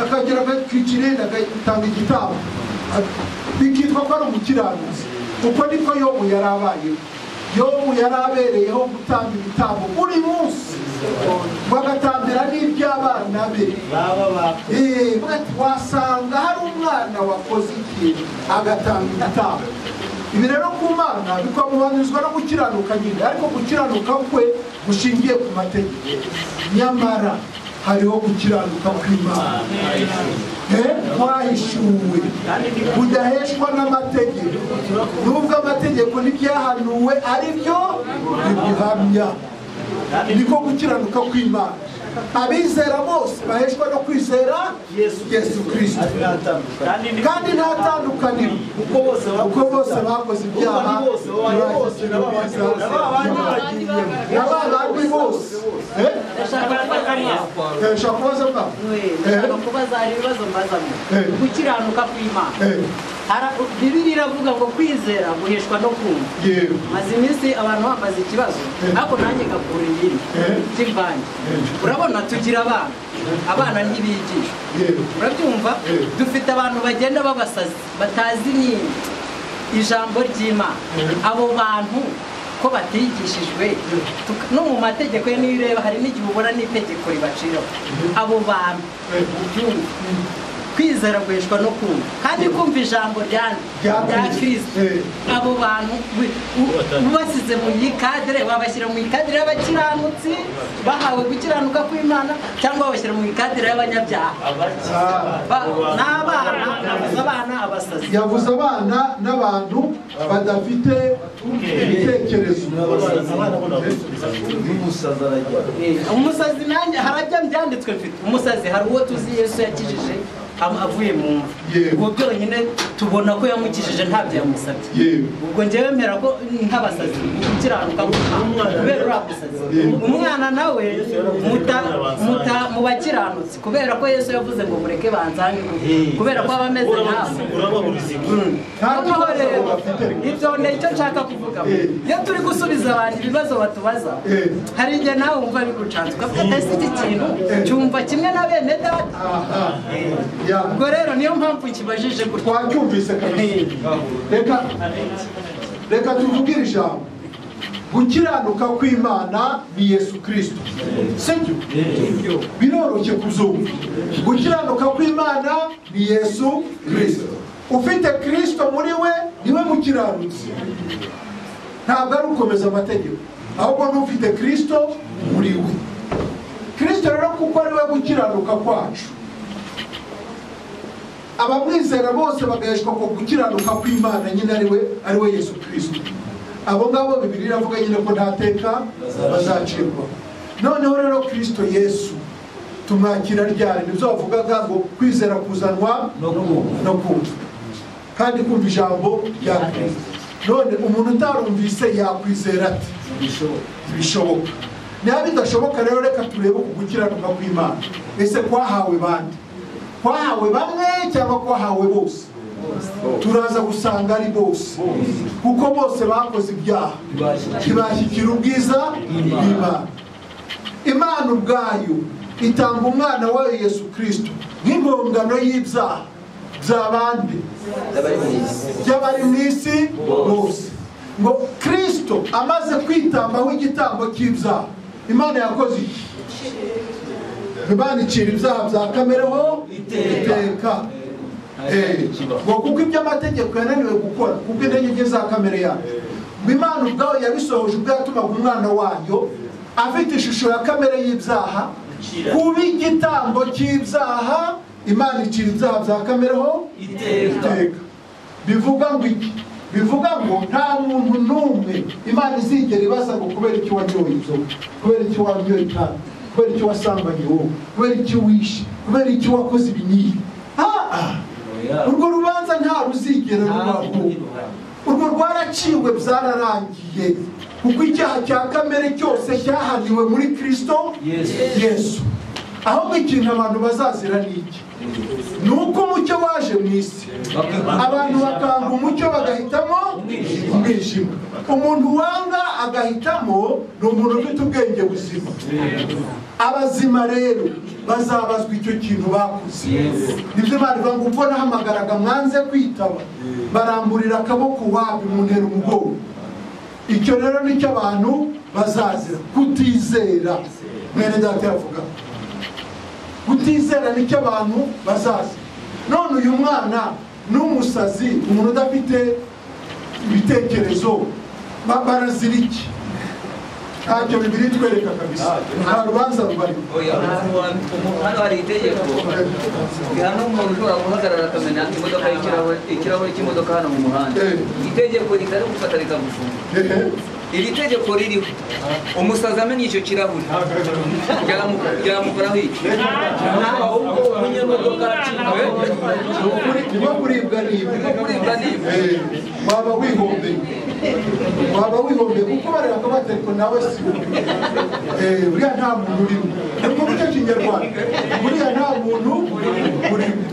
akagera akica irindi agatanga igitambo, bikitwa ko ari umukiranutsi. Uko niko Yobu yari abayeho. Yobu yari abereyeho gutanga ibitambo buri munsi, bagatambira n'iby'abana be. Wasanga hari umwana wakoze ikintu agatanga igitambo. Ibi rero ku Mana bikamubanizwa no gukiranuka nyine, ariko gukiranuka kwe gushingiye ku mategeko. Nyamara hariho gukiranuka kw'Imana twahishuwe kudaheshwa n'amategeko, nubwo amategeko n'ibyahanuwe ari byo bibihamya. Niko gukiranuka kw'Imana. Abizera bose baheshwa no kwizera Yesu Kristo, kandi nta tandukaniro, kuko bose bakoze ibyaha, n'abandi bose. Ndashaka kubaza ibibazo mbazamo. Gukiranuka kw'Imana, Bibiliya iravuga ngo kwizera guheshwa no kumva. Maze iminsi abantu bambaza ikibazo, ariko nanjye ngakura ibindi by'imvange. Urabona tugira abana ntibigishwa, urabyumva? Dufite abantu bagenda babasazi batazi ijambo ry'Imana. Abo bantu ko batigishijwe no mu mategeko ye, niyo ureba hari n'igihe ubona n'itegeko ribaciraho. Abo bantu kwizera guheshwa no kumva, kandi kumva ijambo rya Kristo. Abo bantu ubasize mu ikadere, babashyira mu ikadere y'abakiranutsi bahawe gukiranuka kw'Imana, cyangwa babashyira mu ikadere y'abanyabyaha. Abana abasazi, yavuze abana n'abantu badafite ibitekerezo. Umusazi nanjye harajya byanditswe mfite umusazi. Hari uwo tuzi Yesu yakijije avuye mu mva, ubwo byonyine tubona ko yamukijije ntabyo yamusabye. Ubwo njyewe mpera ko nk'abasazi gukiranuka kubera uriya musazi. Umwana nawe mu bakiranutsi, kubera ko Yesu yavuze ngo mureke banzange, kubera ko aba ameze nkawe. Ibyo ni icyo nshaka kuvuga. Iyo turi gusubiza abantu ibibazo batubaza, hari igihe nawe wumva bigucanze ukavuga ati iki kintu cyumva kimwe na bene data. Ubwo rero niyo mpamvu nkibajije gutya. Twacyumvise kabisa. Reka tuvugire ijambo. Gukiranuka kw'Imana ni Yesu Kristo, sibyo? Biroroshye kuzumva. Gukiranuka kw'Imana ni Yesu Kristo. Ufite Kristo muri we niwe mukiranutsi, ntabwo ari ukomeza amategeko, ahubwo n'ufite Kristo muri we. Kristo rero kuko ari we gukiranuka kwacu, abamwizera bose bagaheshwa ko gukiranuka kw'Imana nyine ari we Yesu Kristo. Abo ngabo Bibiliya iravuga nyine ko nta teka bazacirwa. Noneho rero Kristo Yesu tumwakira ryari? Nibyo bavugaga ngo kwizera kuzanwa no kumva, kandi kumva ijambo rya Kristo. None umuntu utarumvise yakwizera ati? Bishoboka. Niba bidashoboka rero reka turebe ku gukiranuka kw'Imana. Ese kwahawe bande? kwahawe bamwe cyangwa kwahawe bose? Turaza gusanga ari bose, kuko bose bakoze ibyaha ntibashyikira ubwiza bw'Imana. Imana ubwayo itanga umwana wayo Yesu Kristo nk'impongano y'ibyaha by'abandi by'abari mu isi bose. Ngo Kristo amaze kwitambaho igitambo cy'ibyaha, Imana yakoze iki? Imana icira ibyaha bya kamereho iteka. Ngo kuko ibyo amategeko yananiwe gukora, kuko intege nke za kamere yayo, Imana ubwayo yabisohoje ubwo yatumaga umwana wayo afite ishusho ya kamere y'ibyaha kuba igitambo cy'ibyaha. Imana icira ibyaha bya kamereho iteka. Bivuga ngo iki? Bivuga ngo nta muntu n'umwe Imana izigera ibaza ngo kubera icyo wanyoye inzoga, kubera icyo wanyoye itabi, kubera icyo wasambanye wowe, kubera icyo wishe, kubera icyo wakoze ibi n'ibi. Urwo rubanza nta ruzigera rubaho. Urwo rwaraciwe, byararangiye, kuko icyaha cya kamere cyose cyahaniwe muri Kristo Yesu. Ahubwo ikintu abantu bazazira ni iki? Ni uko umucyo waje mu isi, abantu bakanga umucyo bagahitamo umwijima. Umuntu wanga agahitamo ni umuntu ufite ubwenge buzima. Abazima rero bazabazwa icyo kintu bakoze. Nibyo Imana ivuga ngo ubwo nahamagaraga mwanze kwitaba, baramburira akaboko wabi muntera umugongo. Icyo rero nicyo abantu bazazira, kutizera. Mwene data yavuga kutizera nicyo abantu bazazi. None uyu mwana n'umusazi, umuntu udafite ibitekerezo, barazira iki? Ntacyo Bibiliya itwereka kabisa. Nta rubanza rubari. Hano hari itegeko rihana umuntu ushobora guhagarara akamena imodoka y'ikirahure cy'imodoka hano mu muhanda. Itegeko ritari gufata rikagufunga. Iri tegeko ririho umusazi amenya icyo kirahure byamukoraho iki? Ahubwo umunyamodoka niba kuribwa n'ibi waba wihombeye, kuko bareba ko batereko nawe si buriya nta muntu urimo. Nubwo mu cyo kinyarwanda buriya nta muntu urimo,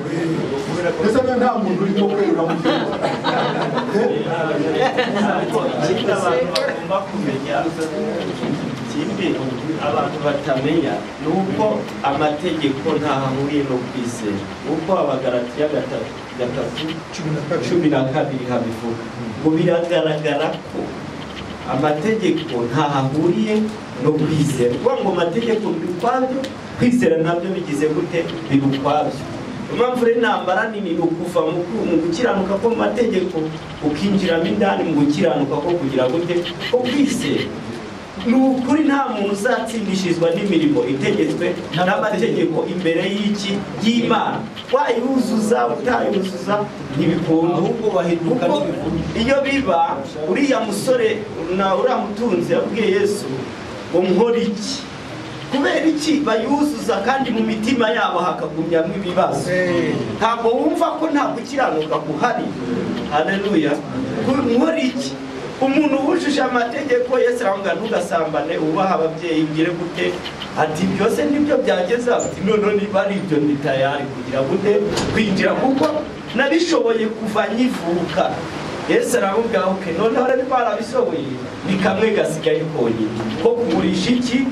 ndetse nta muntu urimo kwerura mu kumenya ikindi abantu batamenya ni uko amategeko ntaho ahuriye no kwizera. Uko Abagalatiya 3:12 habivuga ngo biragaragara ko amategeko ntaho ahuriye no kwizera. Kuvuga ngo amategeko biri ukwabyo, kwizera nabyo bigize gute? Biri ukwabyo. Impamvu rero intambara nini ni ukuva mu gukiranuka ko mu mategeko ukinjiramo indani mu gukiranuka ko kugira gute? Ko kwizera. Ni ukuri nta muntu uzatsindishirizwa n'imirimo itegetswe n'amategeko imbere y'Imana. Wayuzuza utayuzuza ntibikunda, ahubwo bahinduka n'ibivuga. Iyo biba uriya musore na uriya mutunzi yabwiye Yesu ngo nkore iki? Kubera iki bayuzuza kandi mu mitima yabo hakagumyamo ibibazo? Ntabwo wumva ko nta gukiranuka guhari? Haleluya. Nkore iki? Umuntu wujuje amategeko Yesu aravuga ntugasambane, ubaha ababyeyi, ngire gute? Ati byose nibyo byageza. Ati none niba ari ibyo ndi tayari kugira gute? Kwinjira, kuko nabishoboye kuva nyivuka. Yesu aravuga okay, none bari barabishoboye, ni kamwe gasigaye konyine ko kugurisha iki?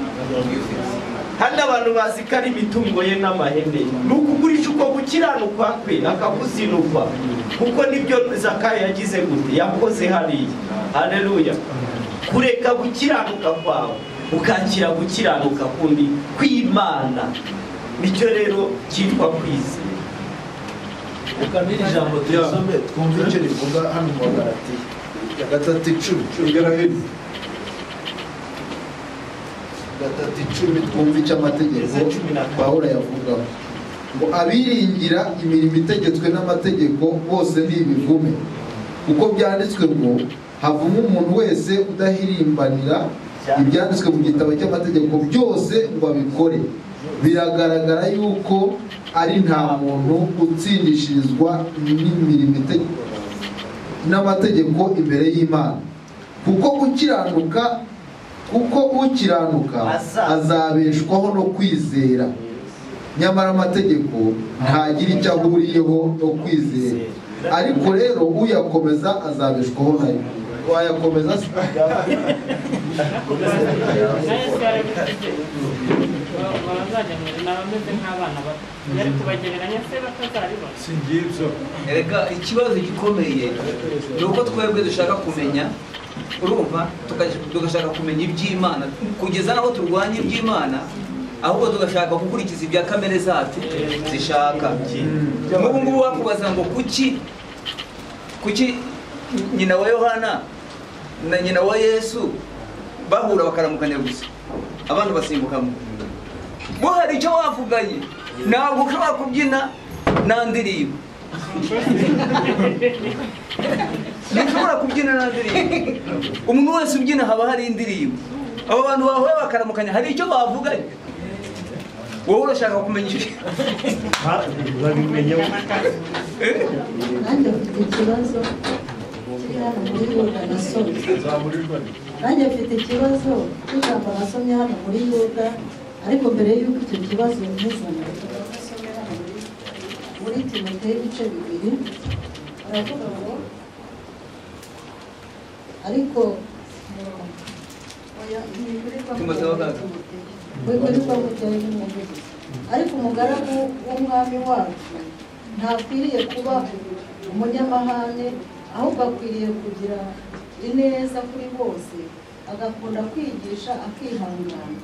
Handi abantu bazikara imitungo ye n'amahene, nukugurisha uko gukiranuka kwe akakuzinukwa, kuko nibyo Zakayo yagize gute? Yakoze hariya. Haleluya. Kureka gukiranuka kwawe ukakira gukiranuka kundi kw'Imana, nicyo rero cyitwa kwizera. Ukamira ijambo tuyasome twumve icyo rivuga hano mu Bagalatiya 3:10. 3:10 twumve icyo amategeko Pawulo yavugaho ngo abiringira imirimo itegetswe n'amategeko bose ni ibivume, kuko byanditswe ngo havumwe umuntu wese udahirimbanira ibyanditswe mu gitabo cy'amategeko byose ngo abikore. Biragaragara yuko ari nta muntu utsindishirizwa n'imirimo n'amategeko imbere y'Imana, kuko ukiranuka azabeshwaho no kwizera. nyamara amategeko ntagira icyo ahuriyeho no kwizera, ariko rero uyakomeza azabeshwaho nayo. Wayakomeza se? Erega ikibazo gikomeye ni uko twebwe dushaka kumenya, urumva, tugashaka kumenya iby'Imana kugeza naho turwanya iby'Imana, ahubwo tugashaka gukurikiza ibya kamere zacu zishaka. Nk'ubu ngubu wakubaza ngo kuki nyina wa Yohana na nyina wa Yesu bahura bakaramukanya gusa, abantu basimbukamo. Bo hari icyo wavuganye, ntabwo ushobora kubyina nta ndirimbo. Ntushobora kubyina nta ndirimbo. Umuntu wese ubyina haba hari indirimbo. Abo bantu bahuye bakaramukanya hari icyo bavuganye. Wowe urashaka kumenya iki? Babimenya. Nanjye mfite ikibazo kiri hano muri Yuda nasomye. Nanjye mfite ikibazo cy'ijambo nasomye hano muri Yuda, ariko mbere y'uko icyo kibazo ntizana nasomye hano muri Timoteyo ibice 2 baravuga ngo ariko ariko umugaragu w'umwami wacu ntakwiriye kuba umunyamahane, ahubwo akwiriye kugira ineza kuri bose, agakunda kwigisha, akihangana,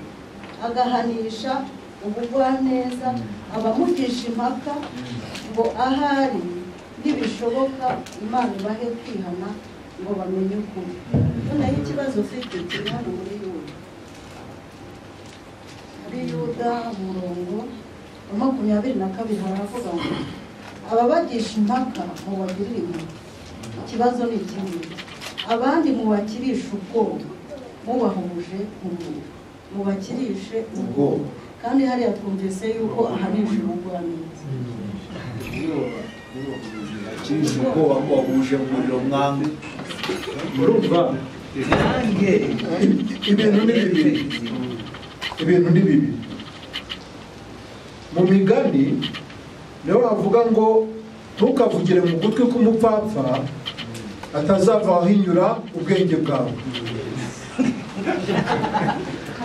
agahanisha ubugwaneza abamugisha impaka, ngo ahari nibishoboka Imana ibahe kwihana ngo bamenye ukuri. Noneho ikibazo ufite kiri hano muri Yuda umurongo wa 22 haravuga ngo ababagisha impaka mubagirire impuhwe. Ikibazo ni kimwe, abandi mubakirisha ubwoba mubahuje umuntu, mubakirishe ubwoba, kandi hariya twumvise yuko ahanisha ubugwaneza. Akirisha ubwoba ngo wahuje umuriro mwambi. Urumva ibintu ni bibi. Mu migani niho havuga ngo ntukavugire mu gutwi k'umupfapfa atazava ahinyura ubwenge bwawe.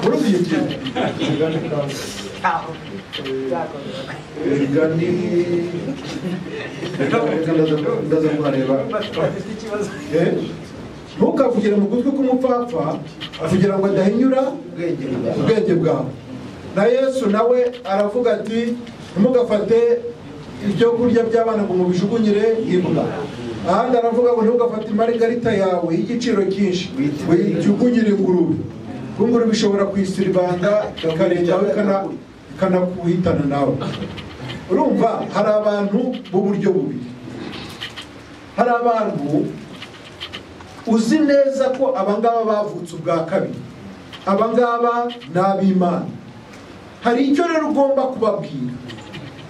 Urubyiye migani ndaza kuhareba. Ntukavugire mu gutwi k'umupfapfa avugira ngo adahinyura ubwenge bwawe. Na Yesu nawe aravuga ati ntimugafate ibyo kurya by'abana ngo mubijugunyire imbwa. Ahandi aravuga ngo ntugafate imarigarita yawe y'igiciro cyinshi wijugunyire ingurube. Ingurube bishobora kwisiribanga ikarengaho ikanakuhitana nawe. Urumva hari abantu b'uburyo bubiri. Hari abantu uzi neza ko abangaba bavutse ubwa kabiri, abangaba ni ab'Imana. Hari icyo rero ugomba kubabwira.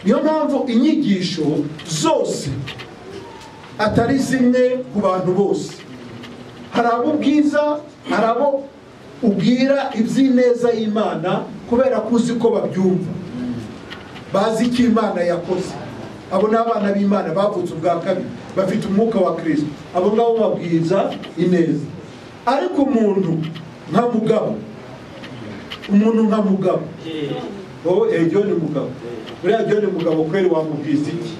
Niyo mpamvu inyigisho zose atari zimwe ku bantu bose. Hari abo ubwiza, hari abo ubwira iby'ineza y'Imana kubera ko uzi ko babyumva, bazi icyo Imana yakoze. Abo ni abana b'Imana bavutse ubwa kabiri, bafite umwuka wa Kristo. Abo ngabo babwiza ineza. Ariko umuntu nka Mugabo, John Mugabo, buriya John Mugabo kweri wamubwiza iki?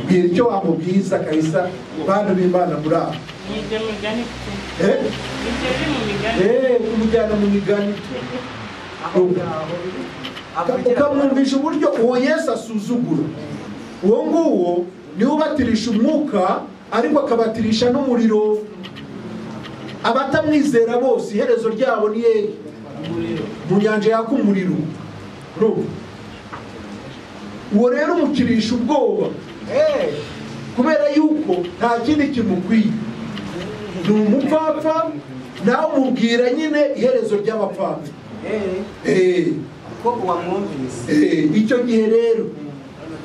Bwira icyo wamubwiza kabisa, bantu b'Imana muri aho. Kumujyana mu migani ukamwumvisha uburyo uwo Yesu asuzugura. Uwo nguwo niwe ubatirisha umwuka, ariko akabatirisha n'umuriro. Abatamwizera bose iherezo ryabo ni hehe? Mu nyanja yaka umuriro. Uwo rero umukirisha ubwoba, kubera yuko nta kindi kimukwiye. Ni umupfapfa, nawe umubwira nyine iherezo ry'abapfapfa. Icyo gihe rero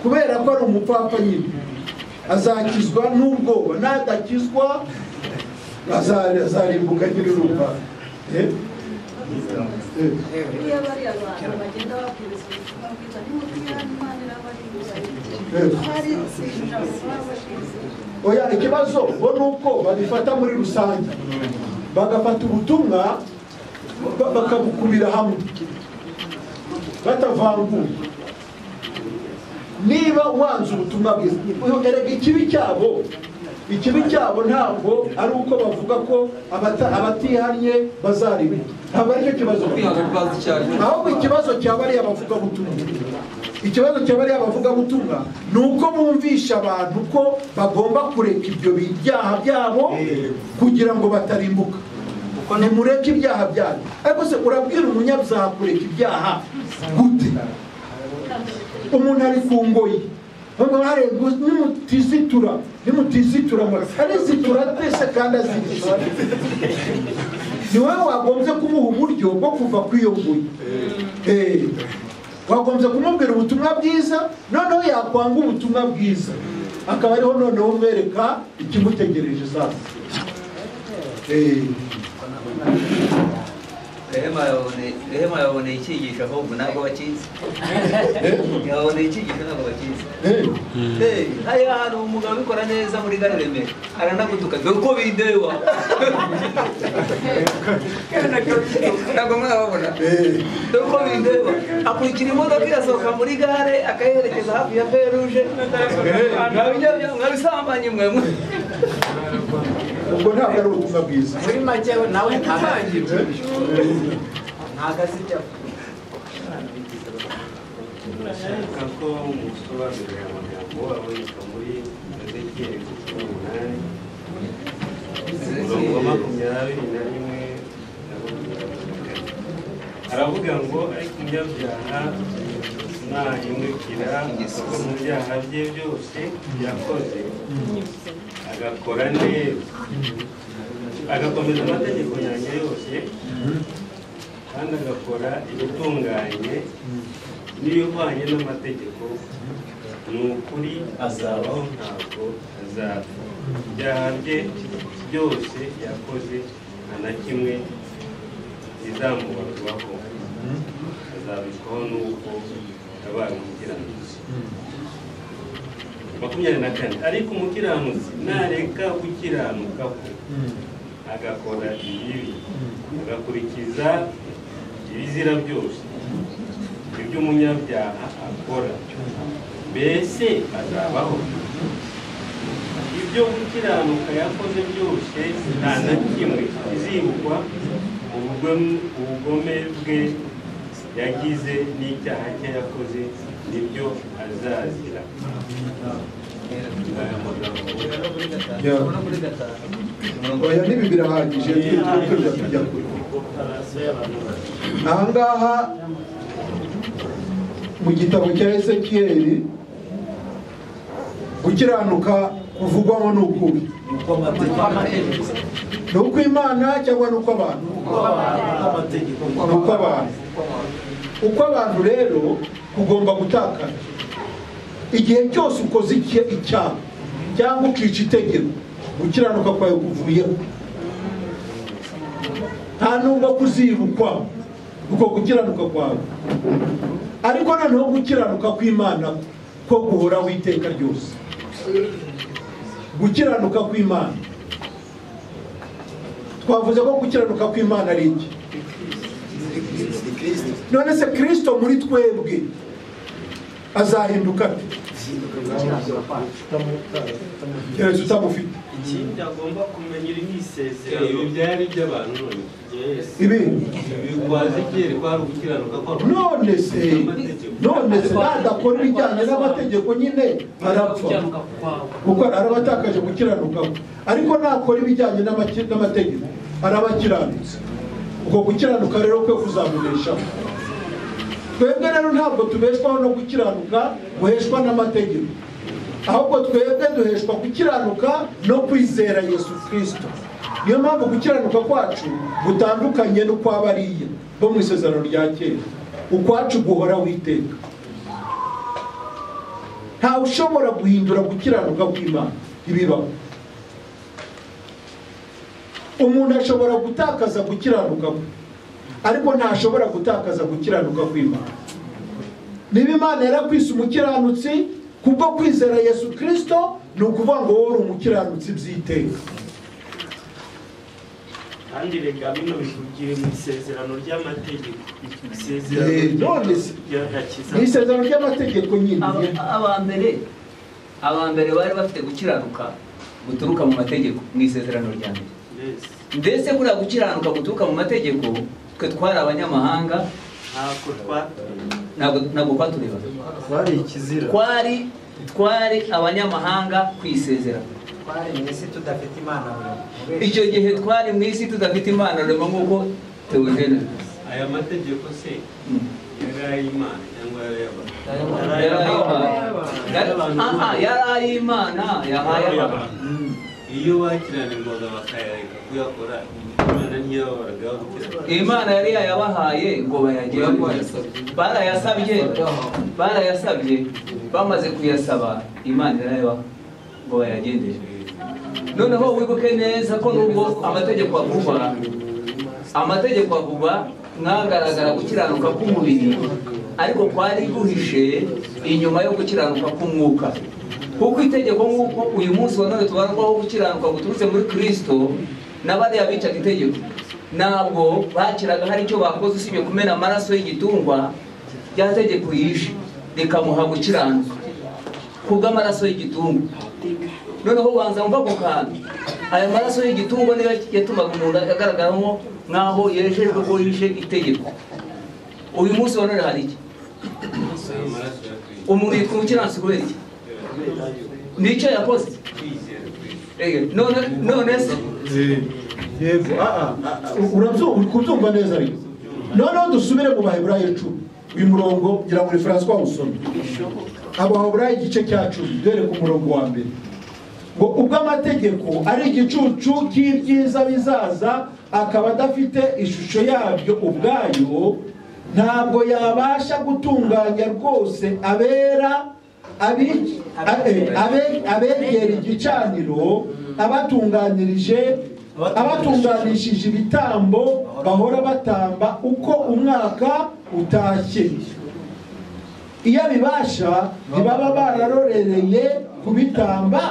kubera ko ari umupfapfa nyine azakizwa n'ubwoba, nadakizwa azarimbuka nyine urumva. buriya bariya abantu bagenda babwiriza ubutumwa bwiza nimutwira Imana irabarinda hari sinja babashize oya ikibazo bo nuko babifata muri rusange bagafata ubutumwa bakabukubira hamwe batavanguye niba wanze ubutumwa bwiza erega ikibi cyabo ntabwo ari uko bavuga ko abatihanye bazariwe ntabwo aricyo kibazo ahubwo ikibazo cyaba ari abavugabutumwa ni uko bumvisha abantu ko bagomba kureka ibyo byaha byabo kugira ngo batarimbuka nimureke ibyaha byanyu ariko se urabwira umunyabyaha kureka ibyaha gute? Umuntu ari ku ngoyi nimutizitura arizitura twese kandi azizitura ni wowe wagombye kumuha uburyo bwo kuva ku iyo ngoyi wagombye kumubwira ubutumwa bwiza noneho yakwanga ubutumwa bwiza akaba ariho noneho mwereka ikimutegereje sasa Rehema yaboneye icyigisho ahubwo ntabwo bakizi yaboneye icyigisho ntabwo bakizi hariya hari umugabo ubikora neza muri gare Remera aranagutuka dore uko bindeba ntabwo mwababona dore uko bindeba akurikira imodoka irasohoka muri gare akayerekeza hafi ya feruje mwabisambanye mwemwe ubwo ntabwo ari ubutumwa bwiza muri make nawe ntahangirwe ntabwo azijya urashaka ko musobanurira amagambo aboneka muri Ezekiyeli 18:21 aravuga ngo ariko umunyabyaha nahindukira akava mu byaha bye byose yakoze agakora neza agakomeza amategeko yanjye yose kandi agakora ibitunganye n'ibihwanye n'amategeko ni ukuri azabaho ntabwo azapfa ibyaha bye byose yakoze nta na kimwe bizamubarwaho azabikwaho n'uko yabaye umukiranutsi 24 ariko umukiranutsi nareka gukiranuka kwe agakora ibibi agakurikiza ibizira byose ibyo umunyabyaha akora mbese azabaho ibyo gukiranuka yakoze byose nta na kimwe bizibukwa ubugome bwe yagize n'icyaha cye yakoze nibyo azazira oya n'ibi birahagije tujya kure ahangaha mu gitabo cya Ezekiyeli gukiranuka kuvugwamo ni ukuri ni uko Imana cyangwa ni uko abantu ni uko abantu uko abantu rero ugomba gutakana igihe cyose ukoze icyaha cyangwa ukica itegeko gukiranuka kwawe kuvuyeho nta nubwo kuzibukwa uko gukiranuka kwawe ariko noneho gukiranuka kw'Imana ko guhoraho iteka ryose gukiranuka kw'Imana twavuze ko gukiranuka kw'Imana ari iki none se Kristo muri twebwe azahinduka keretse utamufite ikindi agomba kumenya iri n'isezerano ibi byari iby'abantu ibi bikwaze igihe kwari gukiranuka kwa none se nadakora ibijyanye n'amategeko nyine arapfa kuko arabatakaje gukiranuka ariko nakora ibijyanye n'amategeko arabakiranutse ubwo gukiranuka rero kwe kuzamuneshaho twebwe rero ntabwo tubeshwaho no gukiranuka guheshwa n'amategeko ahubwo twebwe duheshwa gukiranuka no kwizera Yesu Kristo niyo mpamvu gukiranuka kwacu gutandukanye n'ukw'abariya bo mu isezerano rya kera ukwacu guhora witeka ntawe ushobora guhindura gukiranuka kw'Imana ibibaho umuntu ashobora gutakaza gukiranuka kwe ariko ntashobora gutakaza gukiranuka kw'Imana. Niba Imana yarakwise umukiranutsi kubwo kwizera Yesu Kristo, ni ukuvuga ngo wowe uri umukiranutsi by'iteka. kandi reka bino bivugiye mu isezerano ry'amategeko, isezerano ry'agakiza, ni isezerano ry'amategeko nyine. abambere bari bafite gukiranuka guturuka mu mategeko mu isezerano rya mbere. Mbese kuriya gukiranuka guturuka mu mategeko, twe twari abanyamahanga, ntabwo kwatureba, twari ikizira, twari abanyamahanga ku isezerano. twari mu isi tudafite Imana. Icyo gihe twari mu isi tudafite Imana rema nk'uko Theogene. Aya mategeko se yari ay'Imana cyangwa yari ay'Imana? Yahaye abantu. Iyo bakiranirwaga bakayareka kuyakora, Imana ntiyababaraga gukiranuka. Imana yari yayabahaye ngo bayagende. Barayasabye, bamaze kuyasaba Imana irayabaha ngo bayagendere. Noneho wibuke neza ko nubwo amategeko avugwa mwagaragara gukiranuka k'umubiri, ariko kwari guhishe inyuma yo gukiranuka k'umwuka. Kuko itegeko nk'uko uyu munsi wa none tubarwaho gukiranuka guturutse muri Kristo, n'abariya bicaga itegeko ntabwo bakiraga hari icyo bakoze usibye kumena amaraso y'igitungwa. Rya tegeko yishe rikamuha gukiranuka kubw'amaraso y'igitungwa. Noneho banza mva ku kantu, aya maraso y'igitungwa niyo yatumaga umuntu agaragaramo nk'aho yejejwe ko yishe itegeko. Uyu munsi wa none hari iki? Umuntu yitwa umukiranutsi kubera iki? Nicyo yakoze. None se yego uri kubyumva neza ariko. Noneho dusubire mu Baheburayo 10, uyu murongo ngira ngo ni François usome. Abaheburayo igice cya 10 dore ku murongo wa mbere, ngo ubwo amategeko ari igicucu cy'ibyiza bizaza, akaba adafite ishusho yabyo ubwayo, ntabwo yabasha gutunganya rwose abegera igicaniro, abatunganishije ibitambo bahora batamba uko umwaka utashye. Iyo abibasha ntibaba bararorereye kubitamba,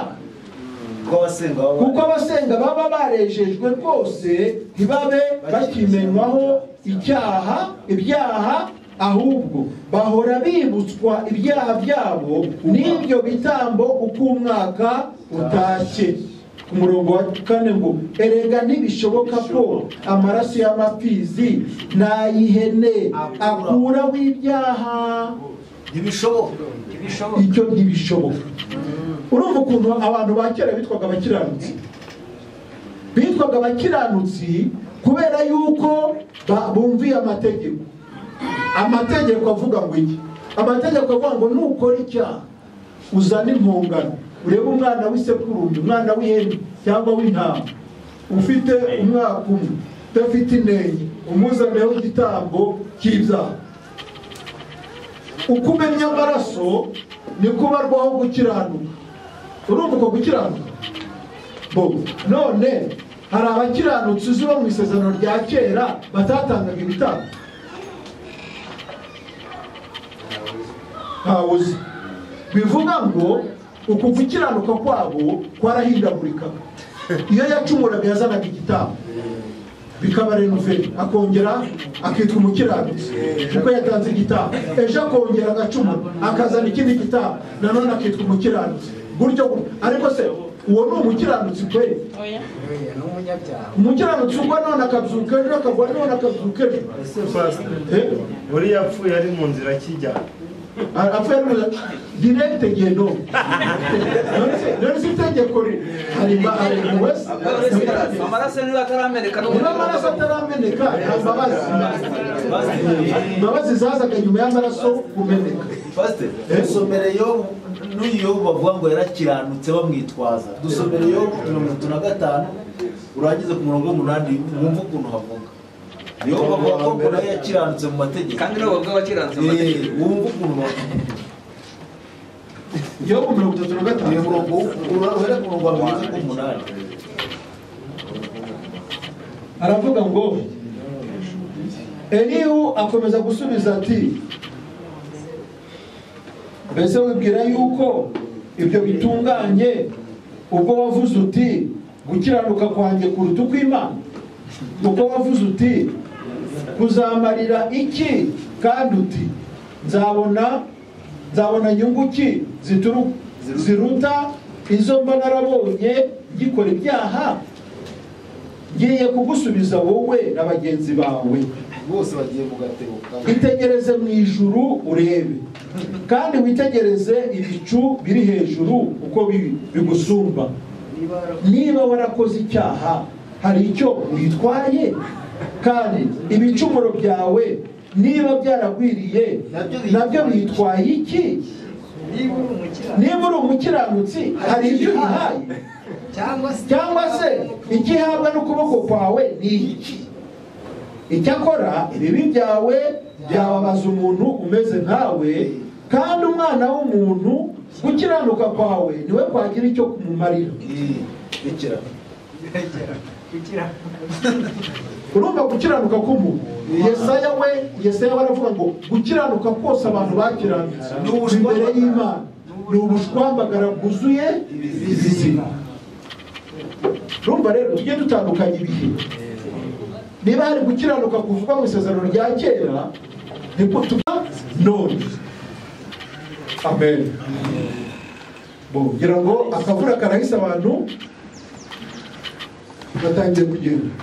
kuko abasenga baba barejejwe rwose, ntibabe bakimenywaho ibyaha, ahubwo bahora bibutswa ibyaha byabo n'ibyo bitambo uko umwaka utashye. Ku murongo wa 4 ngo erega ntibishoboka ko amaraso y'amapfizi n'ay'ihene akuraho ibyaha. Icyo ntibishoboka. Urumva ukuntu abantu ba kera bitwaga abakiranutsi kubera yuko bumviye amategeko. Amategeko avuga ngo iki? Amategeko avuga ngo nukora icyaha uzana impongano, urebe umwana w'isekurume, umwana w'ihene cyangwa w'intama ufite umwaka umwe udafite inenge, umuzaneho igitambo cy'ibyaha. Uko umenya amaraso ni kubarwaho gukiranuka. Urumva uko gukiranuka? None hari abakiranutsi uzi bo mu isezerano rya kera batatangaga ibitambo? Ntawuzi. Bivuga ngo uku gukiranuka kwabo kwarahindagurikaga. Iyo yacumuraga yazanaga igitambo bikaba renuveri, akongera akitwa umukiranutsi kuko yatanze igitambo. Ejo akongera agacumura akazana ikindi gitambo, nanone akitwa umukiranutsi. Gutyo ariko se uwo ni umukiranutsi kweli? Oya, ni umunyabyaha. Umukiranutsi ubwo none akabyuka ejo, akagwa none akabyuka ejo. Uri yapfuye ari mu nzira kijya apfuye direct gendo. None si itegeko hari wese amaraso niba atarameneka, amaraso atarameneka, imbabazi zazaga nyuma y'amaraso kumeneka. Dusomere Yobu, n'uyu Yobu bavuga ngo yarakiranutse bamwitwaza. Dusomere Yobu 35 urangize ku murongo w'8 mwumva ukuntu havuga. Yobu bavuga ko ngo nawe yakiranutse mu mategeko, kandi nabo bavuga bakiranutse mu mategeko. Wumva ukuntu bavuga. Yobu 35 murongo uhera ku murongo wa 8 aravuga ngo Elihu akomeza gusubiza ati mbese wibwira yuko ibyo bitunganye ubwo wavuze uti gukiranuka kwanjye kuruta ukw'Imana? ubwo wavuze uti kuzamarira iki, kandi uti nzabona nyungu ki ziruta izo mba narabonye gikora ibyaha? Ngiye kugusubiza wowe na bagenzi bawe bose bagiye mu gatebo. itegereze mu ijuru urebe, kandi witegereze ibicu biri hejuru uko bigusumba. Niba warakoze icyaha hari icyo witwaye, kandi ibicumuro byawe niba byaragwiriye nabyo bitwaye iki? Niba uri umukiranutsi hari ibyo uyihaye, cyangwa se igihabwa n'ukuboko kwawe ni iki? Icyakora ibibi byawe byababaza umuntu umeze nkawe, kandi umwana w'umuntu gukiranuka kwawe niwe kwagira icyo kumumarira. Urumva gukiranuka k'umuntu? Yesaya baravuga ngo gukiranuka kose abantu bakiranutse imbere y'Imana ni ubushwambagara bwuzuye ibizima. Urumva rero tujye dutandukanya ibihe. Niba hari gukiranuka kuvugwa mu isezerano rya kera, niko tuba none. Amen. Ngira ngo akavura karahise abantu batangiye kugenda.